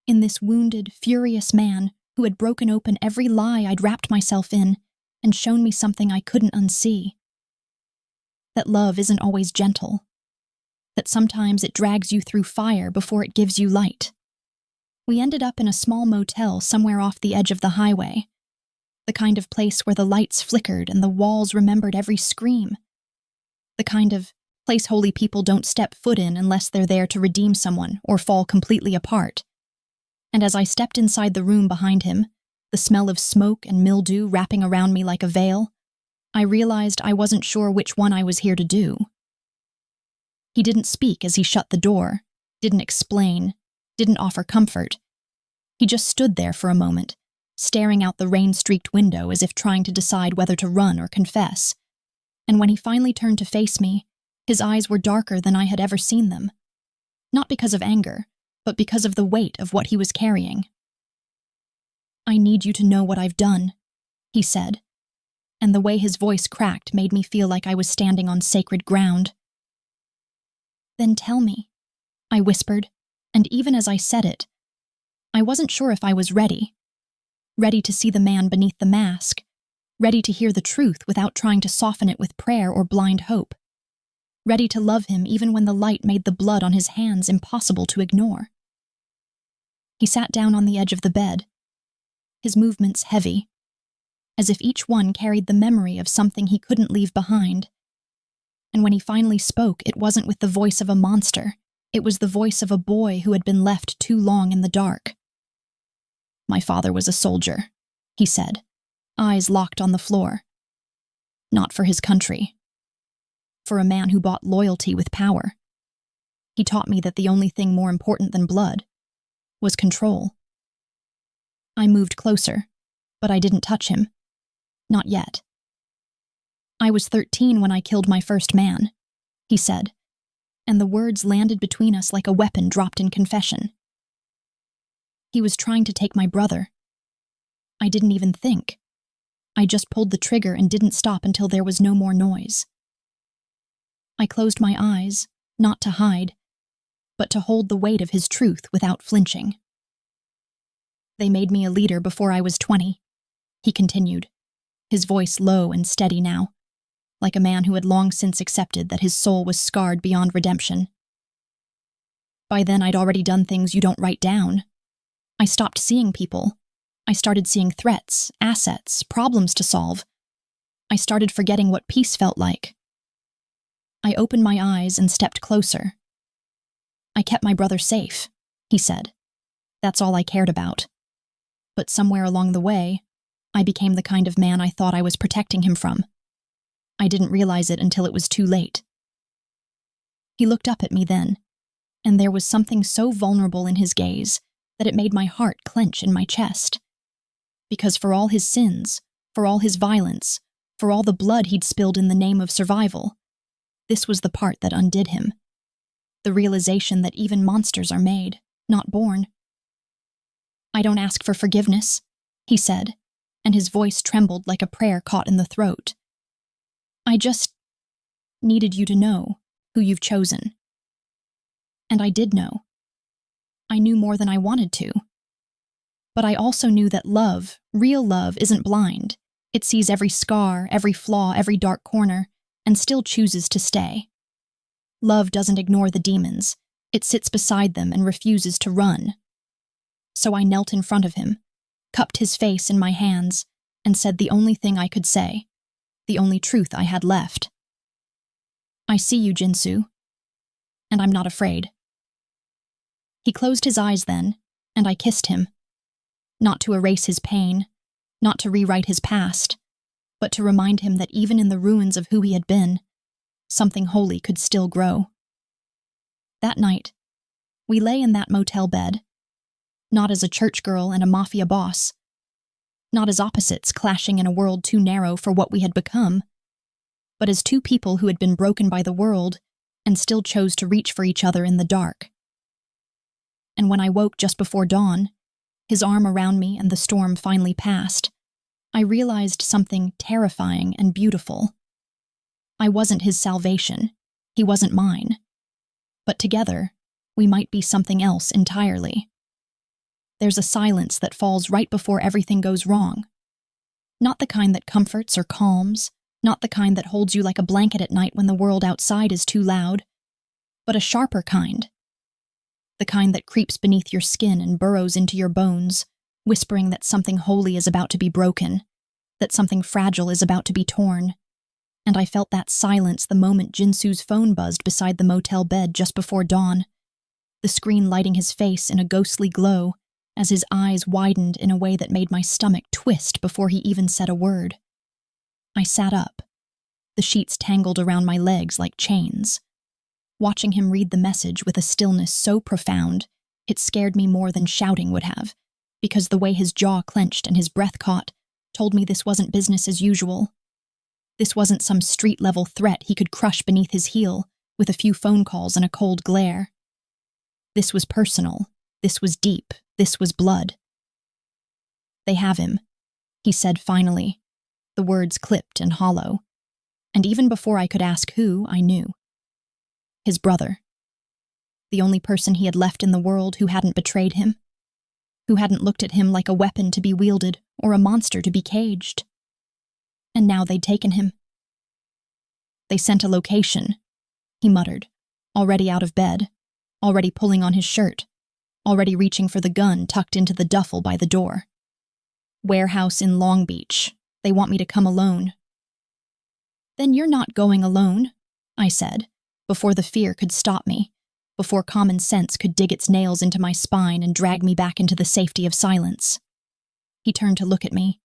in this wounded, furious man who had broken open every lie I'd wrapped myself in and shown me something I couldn't unsee. That love isn't always gentle, that sometimes it drags you through fire before it gives you light. We ended up in a small motel somewhere off the edge of the highway, the kind of place where the lights flickered and the walls remembered every scream, the kind of place holy people don't step foot in unless they're there to redeem someone or fall completely apart. And as I stepped inside the room behind him, the smell of smoke and mildew wrapping around me like a veil, I realized I wasn't sure which one I was here to do. He didn't speak as he shut the door, didn't explain, didn't offer comfort. He just stood there for a moment, staring out the rain-streaked window as if trying to decide whether to run or confess. And when he finally turned to face me, his eyes were darker than I had ever seen them. Not because of anger, but because of the weight of what he was carrying. "I need you to know what I've done," he said, and the way his voice cracked made me feel like I was standing on sacred ground. "Then tell me," I whispered, and even as I said it, I wasn't sure if I was ready to see the man beneath the mask, ready to hear the truth without trying to soften it with prayer or blind hope, ready to love him even when the light made the blood on his hands impossible to ignore. He sat down on the edge of the bed, his movements heavy, as if each one carried the memory of something he couldn't leave behind. And when he finally spoke, it wasn't with the voice of a monster. It was the voice of a boy who had been left too long in the dark. "My father was a soldier," he said, eyes locked on the floor. "Not for his country. For a man who bought loyalty with power. He taught me that the only thing more important than blood was control." I moved closer, but I didn't touch him. Not yet. "I was 13 when I killed my first man," he said, and the words landed between us like a weapon dropped in confession. "He was trying to take my brother. I didn't even think. I just pulled the trigger and didn't stop until there was no more noise. I closed my eyes, not to hide, but to hold the weight of his truth without flinching. They made me a leader before I was 20, he continued, his voice low and steady now, like a man who had long since accepted that his soul was scarred beyond redemption. By then I'd already done things you don't write down. I stopped seeing people. I started seeing threats, assets, problems to solve. I started forgetting what peace felt like. I opened my eyes and stepped closer. I kept my brother safe, he said. That's all I cared about. But somewhere along the way, I became the kind of man I thought I was protecting him from. I didn't realize it until it was too late. He looked up at me then, and there was something so vulnerable in his gaze that it made my heart clench in my chest. Because for all his sins, for all his violence, for all the blood he'd spilled in the name of survival, this was the part that undid him. The realization that even monsters are made, not born. "I don't ask for forgiveness," he said, and his voice trembled like a prayer caught in the throat. "I just needed you to know who you've chosen." And I did know. I knew more than I wanted to. But I also knew that love, real love, isn't blind. It sees every scar, every flaw, every dark corner, and still chooses to stay. Love doesn't ignore the demons. It sits beside them and refuses to run. So I knelt in front of him, cupped his face in my hands, and said the only thing I could say, the only truth I had left. "I see you, Jinsu, and I'm not afraid." He closed his eyes then, and I kissed him. Not to erase his pain, not to rewrite his past, but to remind him that even in the ruins of who he had been, something holy could still grow. That night, we lay in that motel bed, not as a church girl and a mafia boss, not as opposites clashing in a world too narrow for what we had become, but as two people who had been broken by the world and still chose to reach for each other in the dark. And when I woke just before dawn, his arm around me and the storm finally passed, I realized something terrifying and beautiful. I wasn't his salvation. He wasn't mine. But together, we might be something else entirely. There's a silence that falls right before everything goes wrong. Not the kind that comforts or calms, not the kind that holds you like a blanket at night when the world outside is too loud, but a sharper kind. The kind that creeps beneath your skin and burrows into your bones, whispering that something holy is about to be broken, that something fragile is about to be torn. And I felt that silence the moment Jinsu's phone buzzed beside the motel bed just before dawn, the screen lighting his face in a ghostly glow as his eyes widened in a way that made my stomach twist before he even said a word. I sat up, the sheets tangled around my legs like chains. Watching him read the message with a stillness so profound, it scared me more than shouting would have, because the way his jaw clenched and his breath caught told me this wasn't business as usual. This wasn't some street-level threat he could crush beneath his heel with a few phone calls and a cold glare. This was personal. This was deep. This was blood. "They have him," he said finally, the words clipped and hollow. And even before I could ask who, I knew. His brother. The only person he had left in the world who hadn't betrayed him, who hadn't looked at him like a weapon to be wielded or a monster to be caged. And now they'd taken him. "They sent a location," he muttered, already out of bed, already pulling on his shirt, already reaching for the gun tucked into the duffel by the door. "Warehouse in Long Beach. They want me to come alone." "Then you're not going alone," I said, before the fear could stop me, before common sense could dig its nails into my spine and drag me back into the safety of silence. He turned to look at me,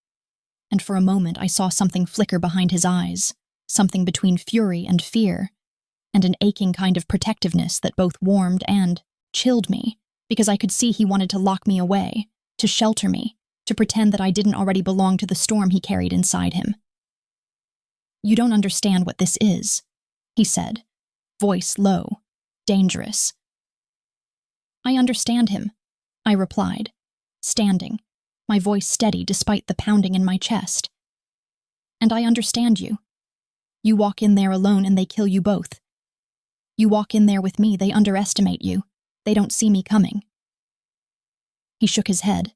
and for a moment I saw something flicker behind his eyes, something between fury and fear, and an aching kind of protectiveness that both warmed and chilled me, because I could see he wanted to lock me away, to shelter me, to pretend that I didn't already belong to the storm he carried inside him. "You don't understand what this is," he said, voice low, dangerous. "I understand him," I replied, standing, my voice steady despite the pounding in my chest. "And I understand you. You walk in there alone and they kill you both. You walk in there with me, they underestimate you. They don't see me coming." He shook his head,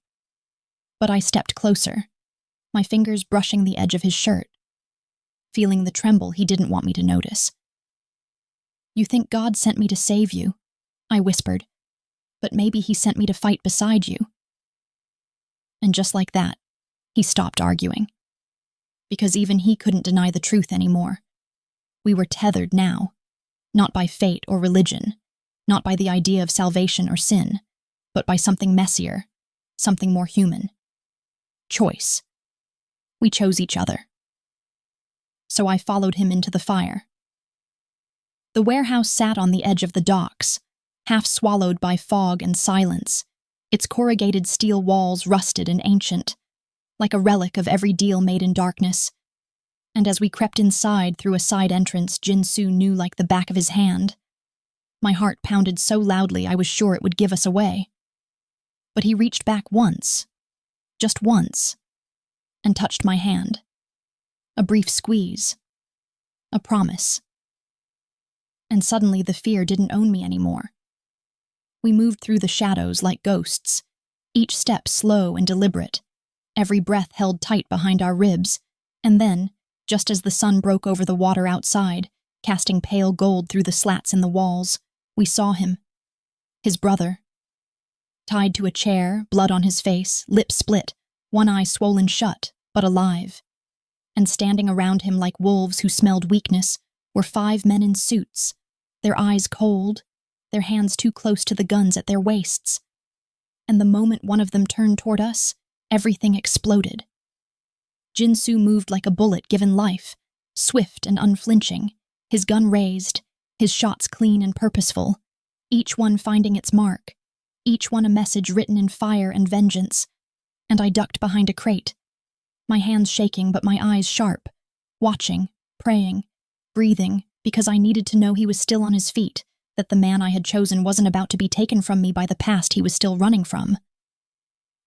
but I stepped closer, my fingers brushing the edge of his shirt, feeling the tremble he didn't want me to notice. "You think God sent me to save you," I whispered, "but maybe he sent me to fight beside you." And just like that, he stopped arguing. Because even he couldn't deny the truth anymore. We were tethered now, not by fate or religion, not by the idea of salvation or sin, but by something messier, something more human. Choice. We chose each other. So I followed him into the fire. The warehouse sat on the edge of the docks, half swallowed by fog and silence, its corrugated steel walls rusted and ancient, like a relic of every deal made in darkness. And as we crept inside through a side entrance Jin-Soo knew like the back of his hand, my heart pounded so loudly I was sure it would give us away. But he reached back once, just once, and touched my hand. A brief squeeze. A promise. And suddenly the fear didn't own me anymore. We moved through the shadows like ghosts, each step slow and deliberate, every breath held tight behind our ribs, and then, just as the sun broke over the water outside, casting pale gold through the slats in the walls, we saw him. His brother. Tied to a chair, blood on his face, lips split, one eye swollen shut, but alive. And standing around him like wolves who smelled weakness were 5 men in suits, their eyes cold, their hands too close to the guns at their waists. And the moment one of them turned toward us, everything exploded. Jin-Soo moved like a bullet given life, swift and unflinching, his gun raised, his shots clean and purposeful, each one finding its mark, each one a message written in fire and vengeance. And I ducked behind a crate, my hands shaking but my eyes sharp, watching, praying, breathing, because I needed to know he was still on his feet, that the man I had chosen wasn't about to be taken from me by the past he was still running from.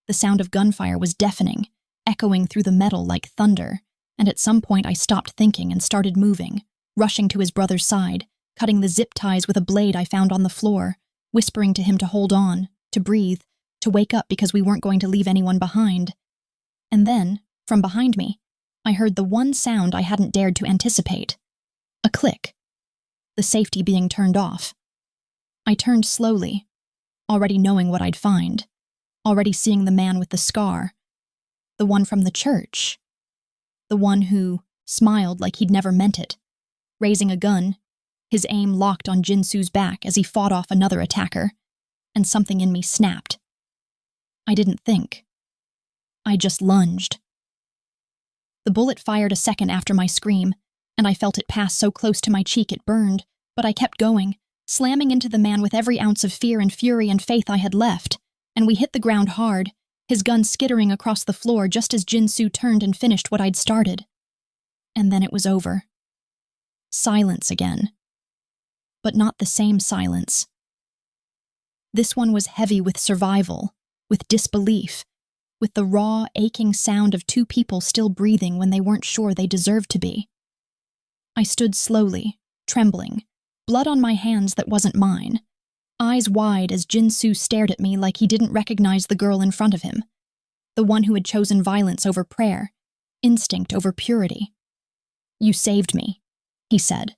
The sound of gunfire was deafening, echoing through the metal like thunder, and at some point I stopped thinking and started moving, rushing to his brother's side, cutting the zip ties with a blade I found on the floor, whispering to him to hold on, to breathe, to wake up because we weren't going to leave anyone behind. And then, from behind me, I heard the one sound I hadn't dared to anticipate. A click. The safety being turned off. I turned slowly, already knowing what I'd find, already seeing the man with the scar, the one from the church, the one who smiled like he'd never meant it, raising a gun, his aim locked on Jin-Soo's back as he fought off another attacker, and something in me snapped. I didn't think. I just lunged. The bullet fired a second after my scream, and I felt it pass so close to my cheek it burned, but I kept going, slamming into the man with every ounce of fear and fury and faith I had left, and we hit the ground hard, his gun skittering across the floor just as Jin-Soo turned and finished what I'd started. And then it was over. Silence again. But not the same silence. This one was heavy with survival, with disbelief, with the raw, aching sound of 2 people still breathing when they weren't sure they deserved to be. I stood slowly, trembling, blood on my hands that wasn't mine, eyes wide as Jin-Soo stared at me like he didn't recognize the girl in front of him, the one who had chosen violence over prayer, instinct over purity. "You saved me," he said,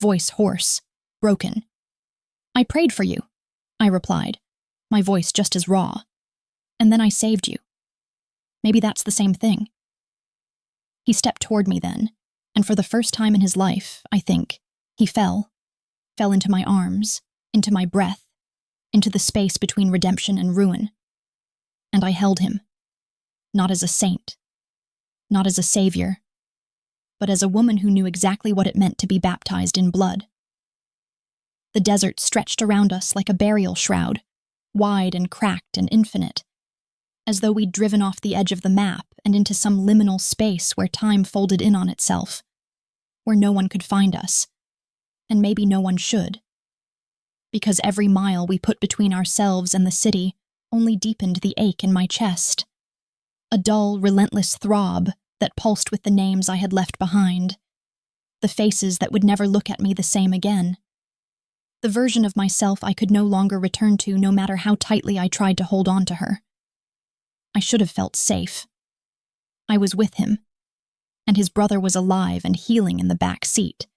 voice hoarse, broken. "I prayed for you," I replied, my voice just as raw. "And then I saved you. Maybe that's the same thing." He stepped toward me then, and for the first time in his life, I think, He fell into my arms, into my breath, into the space between redemption and ruin. And I held him, not as a saint, not as a savior, but as a woman who knew exactly what it meant to be baptized in blood. The desert stretched around us like a burial shroud, wide and cracked and infinite, as though we'd driven off the edge of the map and into some liminal space where time folded in on itself, where no one could find us, and maybe no one should, because every mile we put between ourselves and the city only deepened the ache in my chest, a dull, relentless throb that pulsed with the names I had left behind, the faces that would never look at me the same again, the version of myself I could no longer return to no matter how tightly I tried to hold on to her. I should have felt safe. I was with him, and his brother was alive and healing in the back seat.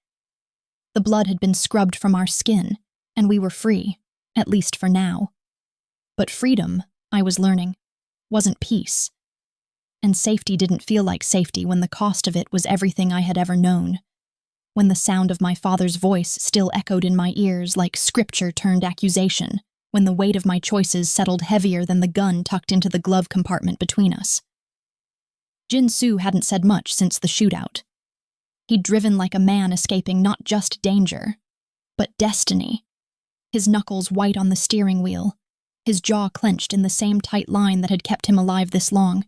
The blood had been scrubbed from our skin, and we were free, at least for now. But freedom, I was learning, wasn't peace. And safety didn't feel like safety when the cost of it was everything I had ever known, when the sound of my father's voice still echoed in my ears like scripture turned accusation, when the weight of my choices settled heavier than the gun tucked into the glove compartment between us. Jin Soo hadn't said much since the shootout. He'd driven like a man escaping not just danger, but destiny, his knuckles white on the steering wheel, his jaw clenched in the same tight line that had kept him alive this long,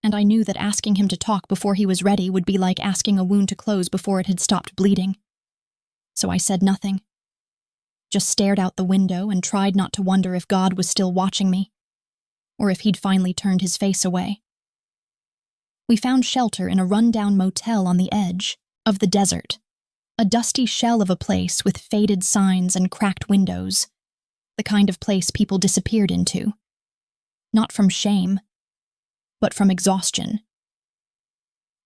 and I knew that asking him to talk before he was ready would be like asking a wound to close before it had stopped bleeding. So I said nothing, just stared out the window and tried not to wonder if God was still watching me, or if he'd finally turned his face away. We found shelter in a run-down motel on the edge of the desert, a dusty shell of a place with faded signs and cracked windows, the kind of place people disappeared into, not from shame, but from exhaustion.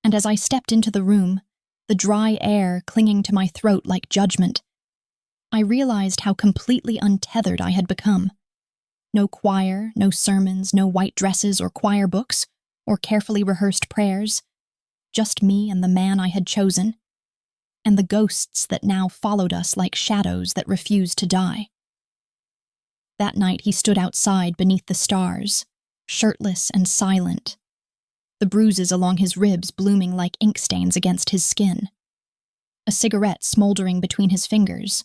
And as I stepped into the room, the dry air clinging to my throat like judgment, I realized how completely untethered I had become. No choir, no sermons, no white dresses or choir books, or carefully rehearsed prayers, just me and the man I had chosen, and the ghosts that now followed us like shadows that refused to die. That night he stood outside beneath the stars, shirtless and silent, the bruises along his ribs blooming like ink stains against his skin, a cigarette smoldering between his fingers,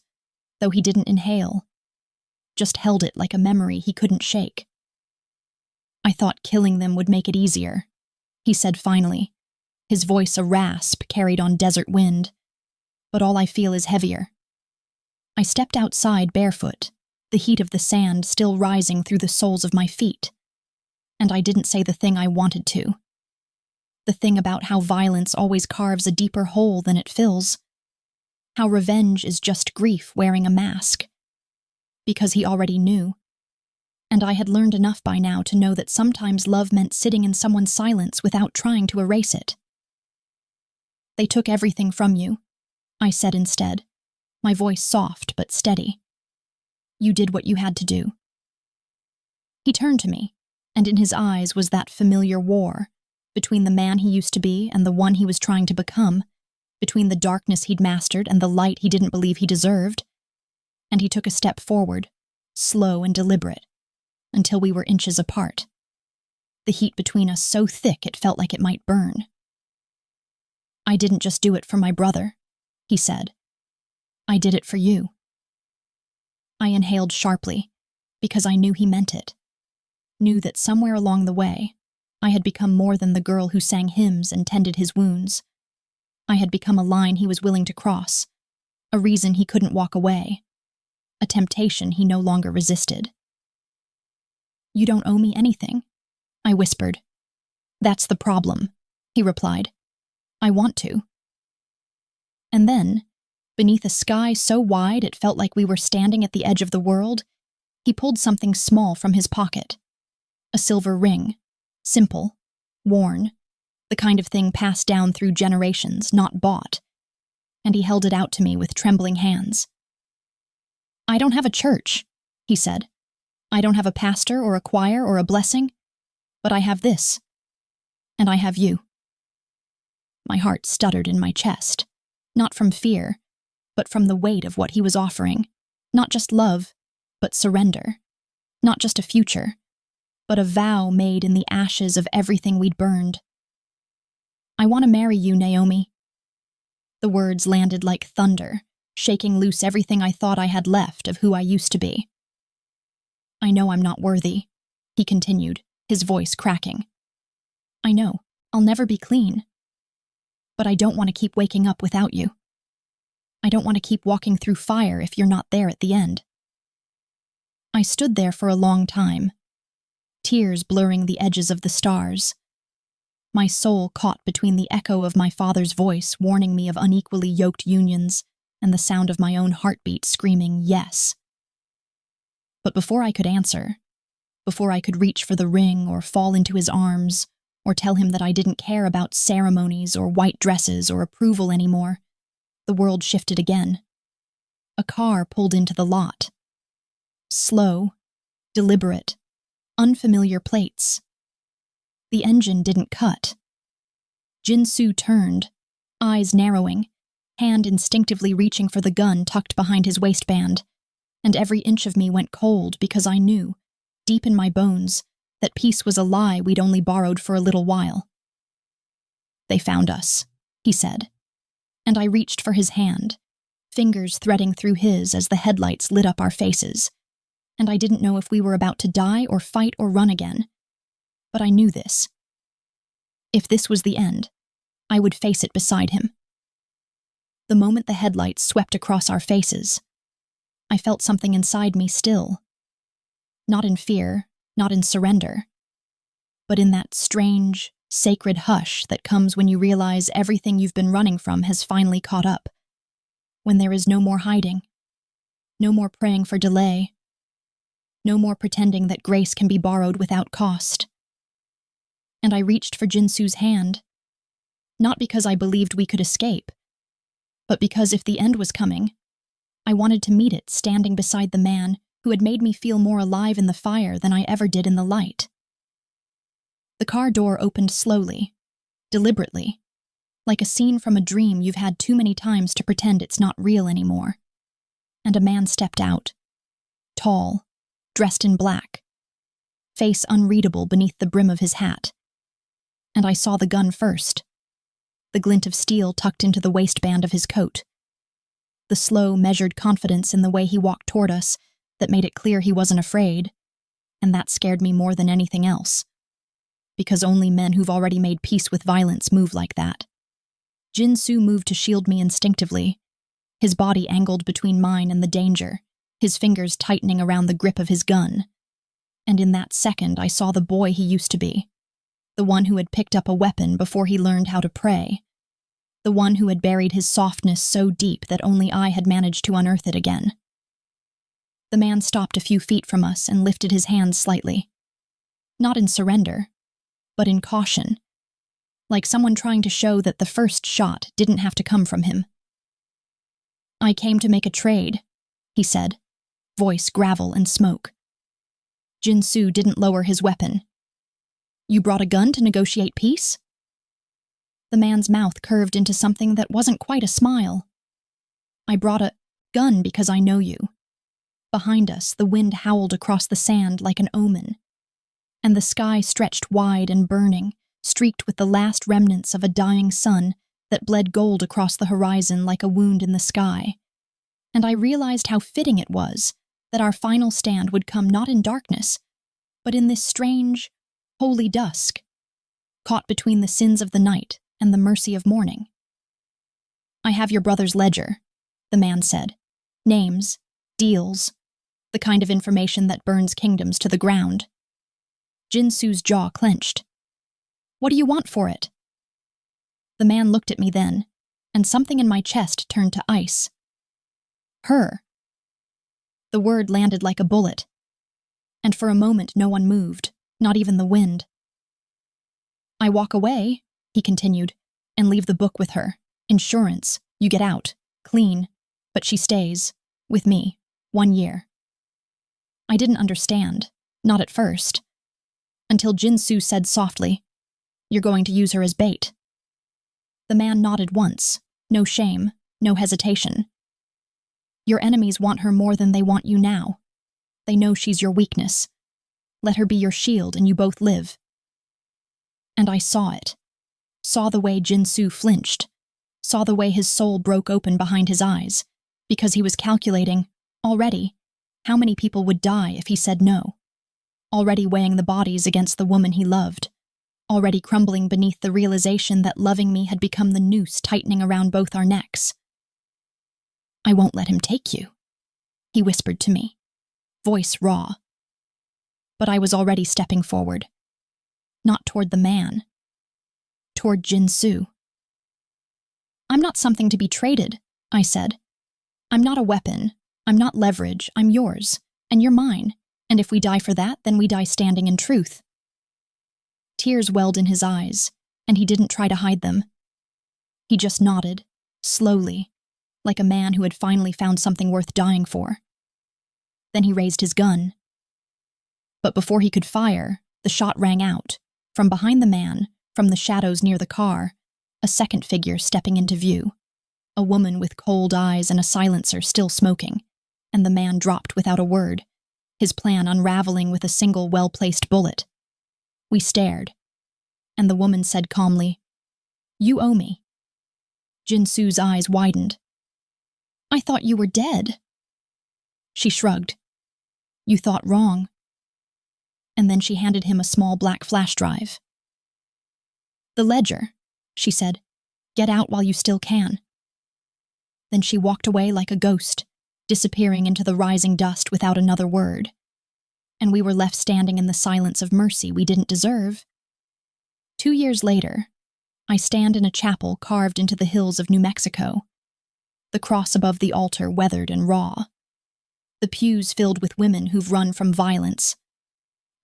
though he didn't inhale, just held it like a memory he couldn't shake. I thought killing them would make it easier, he said finally, his voice a rasp carried on desert wind, but all I feel is heavier. I stepped outside barefoot, the heat of the sand still rising through the soles of my feet, and I didn't say the thing I wanted to. The thing about how violence always carves a deeper hole than it fills. How revenge is just grief wearing a mask. Because he already knew. And I had learned enough by now to know that sometimes love meant sitting in someone's silence without trying to erase it. They took everything from you, I said instead, my voice soft but steady. You did what you had to do. He turned to me, and in his eyes was that familiar war, between the man he used to be and the one he was trying to become, between the darkness he'd mastered and the light he didn't believe he deserved. And he took a step forward, slow and deliberate, until we were inches apart. The heat between us so thick it felt like it might burn. I didn't just do it for my brother, he said. I did it for you. I inhaled sharply, because I knew he meant it. Knew that somewhere along the way, I had become more than the girl who sang hymns and tended his wounds. I had become a line he was willing to cross, a reason he couldn't walk away, a temptation he no longer resisted. You don't owe me anything, I whispered. That's the problem, he replied. I want to. And then, beneath a sky so wide it felt like we were standing at the edge of the world, he pulled something small from his pocket. A silver ring, simple, worn, the kind of thing passed down through generations, not bought, and he held it out to me with trembling hands. I don't have a church, he said. I don't have a pastor or a choir or a blessing, but I have this, and I have you. My heart stuttered in my chest, not from fear, but from the weight of what he was offering. Not just love, but surrender. Not just a future, but a vow made in the ashes of everything we'd burned. "I want to marry you, Naomi." The words landed like thunder, shaking loose everything I thought I had left of who I used to be. "I know I'm not worthy," he continued, his voice cracking. "I know, I'll never be clean. But I don't want to keep waking up without you. I don't want to keep walking through fire if you're not there at the end." I stood there for a long time, tears blurring the edges of the stars. My soul caught between the echo of my father's voice warning me of unequally yoked unions and the sound of my own heartbeat screaming yes. But before I could answer, before I could reach for the ring or fall into his arms or tell him that I didn't care about ceremonies or white dresses or approval anymore, the world shifted again. A car pulled into the lot. Slow, deliberate, unfamiliar plates. The engine didn't cut. Jin-Soo turned, eyes narrowing, hand instinctively reaching for the gun tucked behind his waistband, and every inch of me went cold because I knew, deep in my bones, that peace was a lie we'd only borrowed for a little while. "They found us," he said, and I reached for his hand, fingers threading through his as the headlights lit up our faces, and I didn't know if we were about to die or fight or run again. But I knew this. If this was the end, I would face it beside him. The moment the headlights swept across our faces, I felt something inside me still. Not in fear, not in surrender, but in that strange, sacred hush that comes when you realize everything you've been running from has finally caught up. When there is no more hiding, no more praying for delay, no more pretending that grace can be borrowed without cost. And I reached for Jin-Soo's hand, not because I believed we could escape, but because if the end was coming, I wanted to meet it standing beside the man who had made me feel more alive in the fire than I ever did in the light. The car door opened slowly, deliberately, like a scene from a dream you've had too many times to pretend it's not real anymore. And a man stepped out, tall, dressed in black, face unreadable beneath the brim of his hat. And I saw the gun first, the glint of steel tucked into the waistband of his coat, the slow, measured confidence in the way he walked toward us that made it clear he wasn't afraid, and that scared me more than anything else, because only men who've already made peace with violence move like that. Jin-Soo moved to shield me instinctively, his body angled between mine and the danger, his fingers tightening around the grip of his gun. And in that second I saw the boy he used to be, the one who had picked up a weapon before he learned how to pray, the one who had buried his softness so deep that only I had managed to unearth it again. The man stopped a few feet from us and lifted his hands slightly, not in surrender, but in caution, like someone trying to show that the first shot didn't have to come from him. "I came to make a trade," he said, voice gravel and smoke. Jin-Soo didn't lower his weapon. "You brought a gun to negotiate peace?" The man's mouth curved into something that wasn't quite a smile. "I brought a gun because I know you." Behind us, the wind howled across the sand like an omen, and the sky stretched wide and burning, streaked with the last remnants of a dying sun that bled gold across the horizon like a wound in the sky. And I realized how fitting it was that our final stand would come not in darkness, but in this strange, holy dusk, caught between the sins of the night and the mercy of morning. "I have your brother's ledger," the man said. "Names, deals, the kind of information that burns kingdoms to the ground." Jin-Soo's jaw clenched. "What do you want for it?" The man looked at me then, and something in my chest turned to ice. "Her." The word landed like a bullet, and for a moment no one moved, not even the wind. "I walk away," he continued, "and leave the book with her. Insurance, you get out, clean, but she stays, with me, 1 year." I didn't understand, not at first, until Jin-Soo said softly, "You're going to use her as bait." The man nodded once, no shame, no hesitation, Your enemies want her more than they want you now. They know she's your weakness. Let her be your shield and you both live. And I saw it. Saw the way Jinsu flinched. Saw the way his soul broke open behind his eyes. Because he was calculating, already, how many people would die if he said no. Already weighing the bodies against the woman he loved. Already crumbling beneath the realization that loving me had become the noose tightening around both our necks. I won't let him take you, he whispered to me, voice raw. But I was already stepping forward. Not toward the man. Toward Jinsu. I'm not something to be traded, I said. I'm not a weapon. I'm not leverage. I'm yours. And you're mine. And if we die for that, then we die standing in truth. Tears welled in his eyes, and he didn't try to hide them. He just nodded, slowly, like a man who had finally found something worth dying for. Then he raised his gun. But before he could fire, the shot rang out. From behind the man, from the shadows near the car, a second figure stepping into view. A woman with cold eyes and a silencer still smoking, and the man dropped without a word, his plan unraveling with a single well-placed bullet. We stared, and the woman said calmly, "You owe me." Jinsu's eyes widened. "I thought you were dead." She shrugged. "You thought wrong." And then she handed him a small black flash drive. "The ledger," she said. "Get out while you still can." Then she walked away like a ghost, disappearing into the rising dust without another word. And we were left standing in the silence of mercy we didn't deserve. 2 years later, I stand in a chapel carved into the hills of New Mexico, the cross above the altar weathered and raw, the pews filled with women who've run from violence,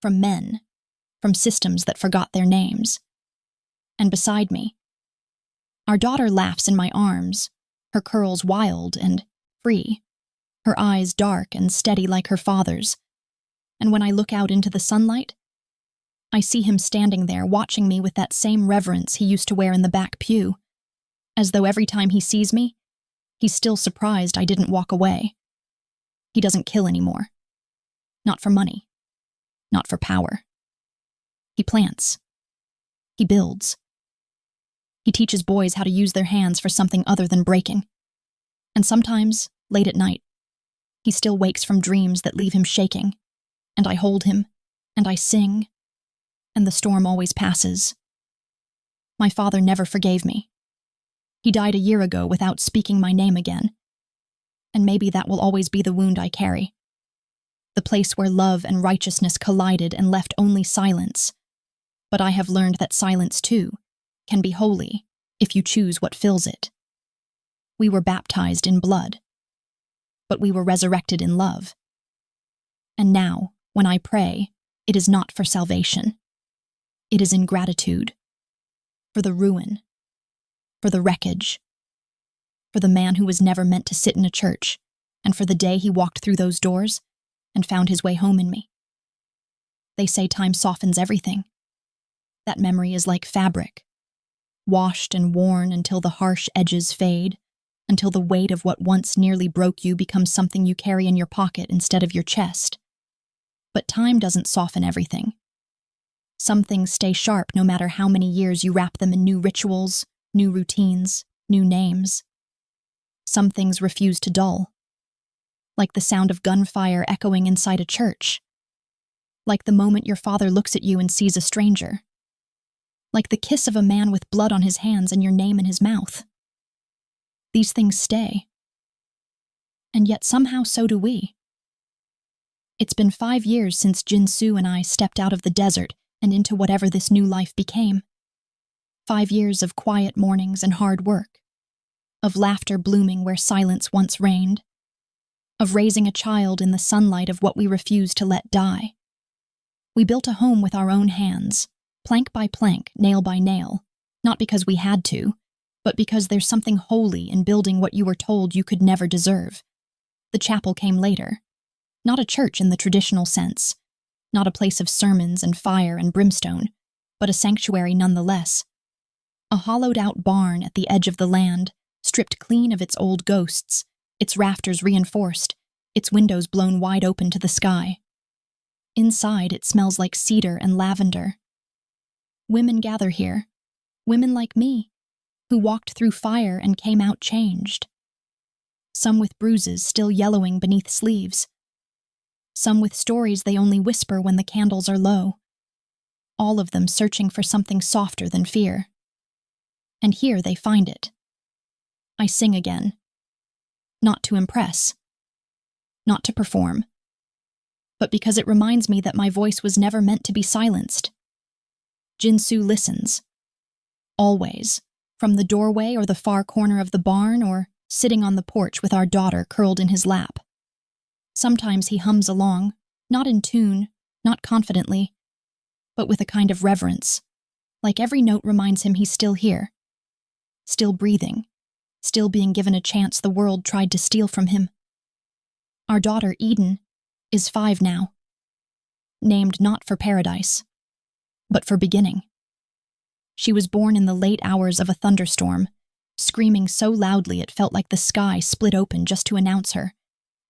from men, from systems that forgot their names. And beside me, our daughter laughs in my arms, her curls wild and free, her eyes dark and steady like her father's. And when I look out into the sunlight, I see him standing there watching me with that same reverence he used to wear in the back pew, as though every time he sees me, he's still surprised I didn't walk away. He doesn't kill anymore. Not for money. Not for power. He plants. He builds. He teaches boys how to use their hands for something other than breaking. And sometimes, late at night, he still wakes from dreams that leave him shaking, and I hold him, and I sing, and the storm always passes. My father never forgave me. He died a year ago without speaking my name again, and maybe that will always be the wound I carry. The place where love and righteousness collided and left only silence. But I have learned that silence, too, can be holy if you choose what fills it. We were baptized in blood, but we were resurrected in love. And now, when I pray, it is not for salvation. It is in gratitude. For the ruin. For the wreckage. For the man who was never meant to sit in a church, and for the day he walked through those doors and found his way home in me. They say time softens everything. That memory is like fabric, washed and worn until the harsh edges fade, until the weight of what once nearly broke you becomes something you carry in your pocket instead of your chest. But time doesn't soften everything. Some things stay sharp no matter how many years you wrap them in new rituals, new routines, new names. Some things refuse to dull. Like the sound of gunfire echoing inside a church. Like the moment your father looks at you and sees a stranger. Like the kiss of a man with blood on his hands and your name in his mouth. These things stay. And yet somehow so do we. It's been 5 years since Jinsu and I stepped out of the desert and into whatever this new life became. 5 years of quiet mornings and hard work. Of laughter blooming where silence once reigned. Of raising a child in the sunlight of what we refused to let die. We built a home with our own hands, plank by plank, nail by nail, not because we had to, but because there's something holy in building what you were told you could never deserve. The chapel came later. Not a church in the traditional sense, not a place of sermons and fire and brimstone, but a sanctuary nonetheless. A hollowed-out barn at the edge of the land, stripped clean of its old ghosts, its rafters reinforced, its windows blown wide open to the sky. Inside, it smells like cedar and lavender. Women gather here, women like me, who walked through fire and came out changed. Some with bruises still yellowing beneath sleeves. Some with stories they only whisper when the candles are low. All of them searching for something softer than fear. And here they find it. I sing again. Not to impress. Not to perform. But because it reminds me that my voice was never meant to be silenced. Jinsu listens. Always. From the doorway or the far corner of the barn, or sitting on the porch with our daughter curled in his lap. Sometimes he hums along, not in tune, not confidently, but with a kind of reverence, like every note reminds him he's still here, still breathing, still being given a chance the world tried to steal from him. Our daughter, Eden, is 5 now, named not for paradise, but for beginning. She was born in the late hours of a thunderstorm, screaming so loudly it felt like the sky split open just to announce her,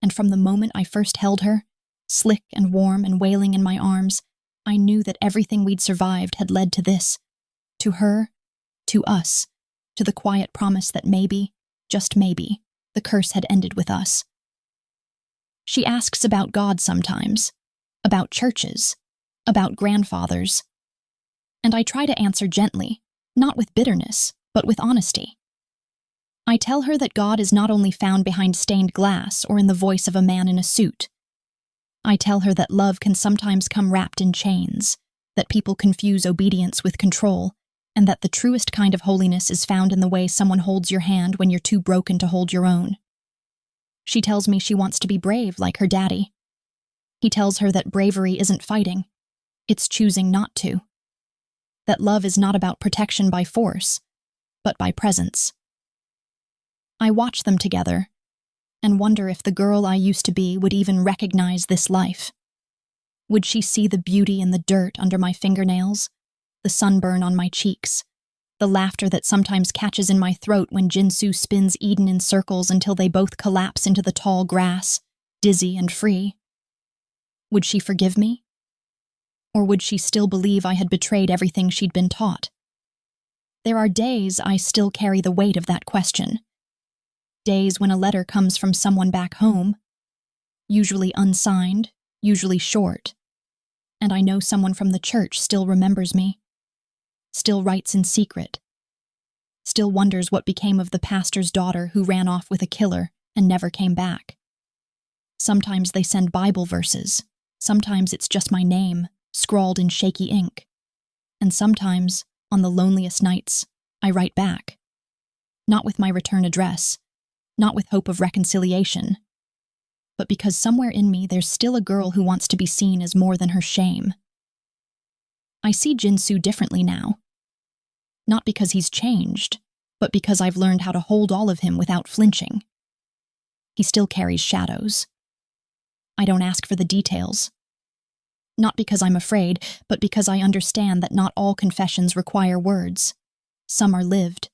and from the moment I first held her, slick and warm and wailing in my arms, I knew that everything we'd survived had led to this, to her, to us, to the quiet promise that maybe, just maybe, the curse had ended with us. She asks about God sometimes, about churches, about grandfathers, and I try to answer gently, not with bitterness, but with honesty. I tell her that God is not only found behind stained glass or in the voice of a man in a suit. I tell her that love can sometimes come wrapped in chains, that people confuse obedience with control, and that the truest kind of holiness is found in the way someone holds your hand when you're too broken to hold your own. She tells me she wants to be brave like her daddy. He tells her that bravery isn't fighting, it's choosing not to. That love is not about protection by force, but by presence. I watch them together and wonder if the girl I used to be would even recognize this life. Would she see the beauty in the dirt under my fingernails, the sunburn on my cheeks, the laughter that sometimes catches in my throat when Jinsu spins Eden in circles until they both collapse into the tall grass, dizzy and free? Would she forgive me? Or would she still believe I had betrayed everything she'd been taught? There are days I still carry the weight of that question. Days when a letter comes from someone back home, usually unsigned, usually short, and I know someone from the church still remembers me, still writes in secret, still wonders what became of the pastor's daughter who ran off with a killer and never came back. Sometimes they send Bible verses, sometimes it's just my name, scrawled in shaky ink, and sometimes, on the loneliest nights, I write back. Not with my return address, not with hope of reconciliation, but because somewhere in me there's still a girl who wants to be seen as more than her shame. I see Jinsu differently now. Not because he's changed, but because I've learned how to hold all of him without flinching. He still carries shadows. I don't ask for the details. Not because I'm afraid, but because I understand that not all confessions require words. Some are lived.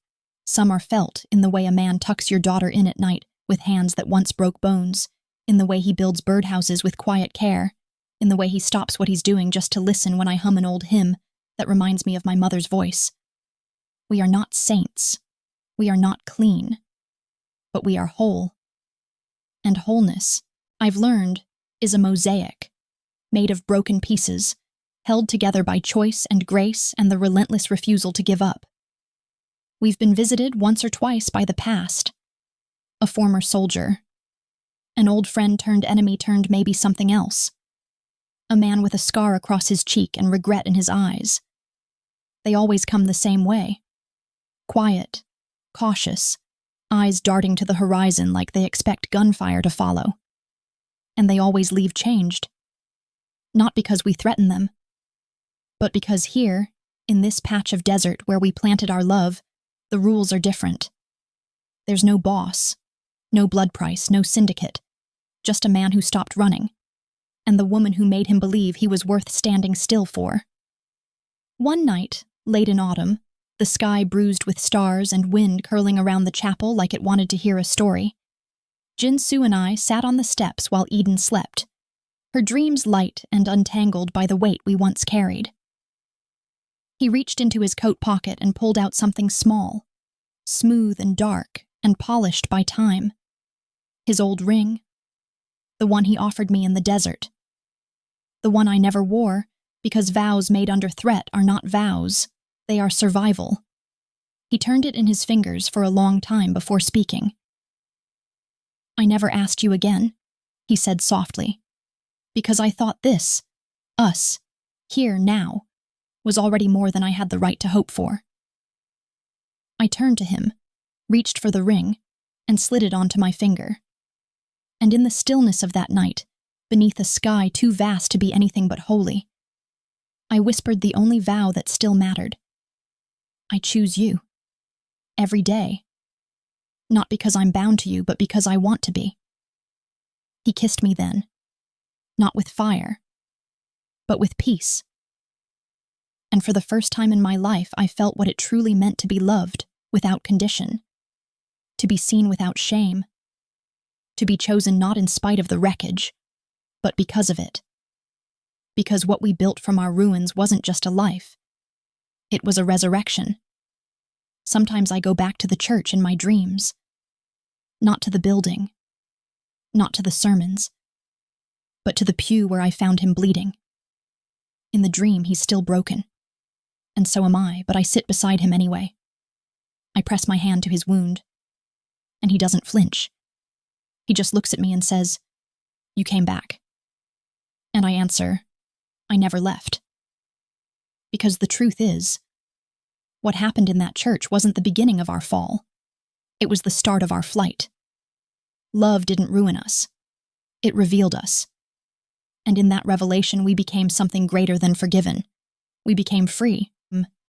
Some are felt in the way a man tucks your daughter in at night with hands that once broke bones, in the way he builds birdhouses with quiet care, in the way he stops what he's doing just to listen when I hum an old hymn that reminds me of my mother's voice. We are not saints. We are not clean. But we are whole. And wholeness, I've learned, is a mosaic, made of broken pieces, held together by choice and grace and the relentless refusal to give up. We've been visited once or twice by the past. A former soldier. An old friend turned enemy turned maybe something else. A man with a scar across his cheek and regret in his eyes. They always come the same way. Quiet, cautious, eyes darting to the horizon like they expect gunfire to follow. And they always leave changed. Not because we threaten them, but because here, in this patch of desert where we planted our love, the rules are different. There's no boss, no blood price, no syndicate, just a man who stopped running, and the woman who made him believe he was worth standing still for. One night, late in autumn, the sky bruised with stars and wind curling around the chapel like it wanted to hear a story, Jinsu and I sat on the steps while Eden slept, her dreams light and untangled by the weight we once carried. He reached into his coat pocket and pulled out something small, smooth and dark and polished by time. His old ring, the one he offered me in the desert. The one I never wore, because vows made under threat are not vows, they are survival. He turned it in his fingers for a long time before speaking. "I never asked you again," he said softly, "because I thought this, us, here now, was already more than I had the right to hope for." I turned to him, reached for the ring, and slid it onto my finger. And in the stillness of that night, beneath a sky too vast to be anything but holy, I whispered the only vow that still mattered. I choose you. Every day. Not because I'm bound to you, but because I want to be. He kissed me then, not with fire, but with peace. And for the first time in my life, I felt what it truly meant to be loved without condition, to be seen without shame, to be chosen not in spite of the wreckage, but because of it. Because what we built from our ruins wasn't just a life. It was a resurrection. Sometimes I go back to the church in my dreams. Not to the building, not to the sermons, but to the pew where I found him bleeding. In the dream, he's still broken. And so am I, but I sit beside him anyway. I press my hand to his wound, and he doesn't flinch. He just looks at me and says, "You came back." And I answer, "I never left." Because the truth is, what happened in that church wasn't the beginning of our fall. It was the start of our flight. Love didn't ruin us. It revealed us. And in that revelation, we became something greater than forgiven. We became free.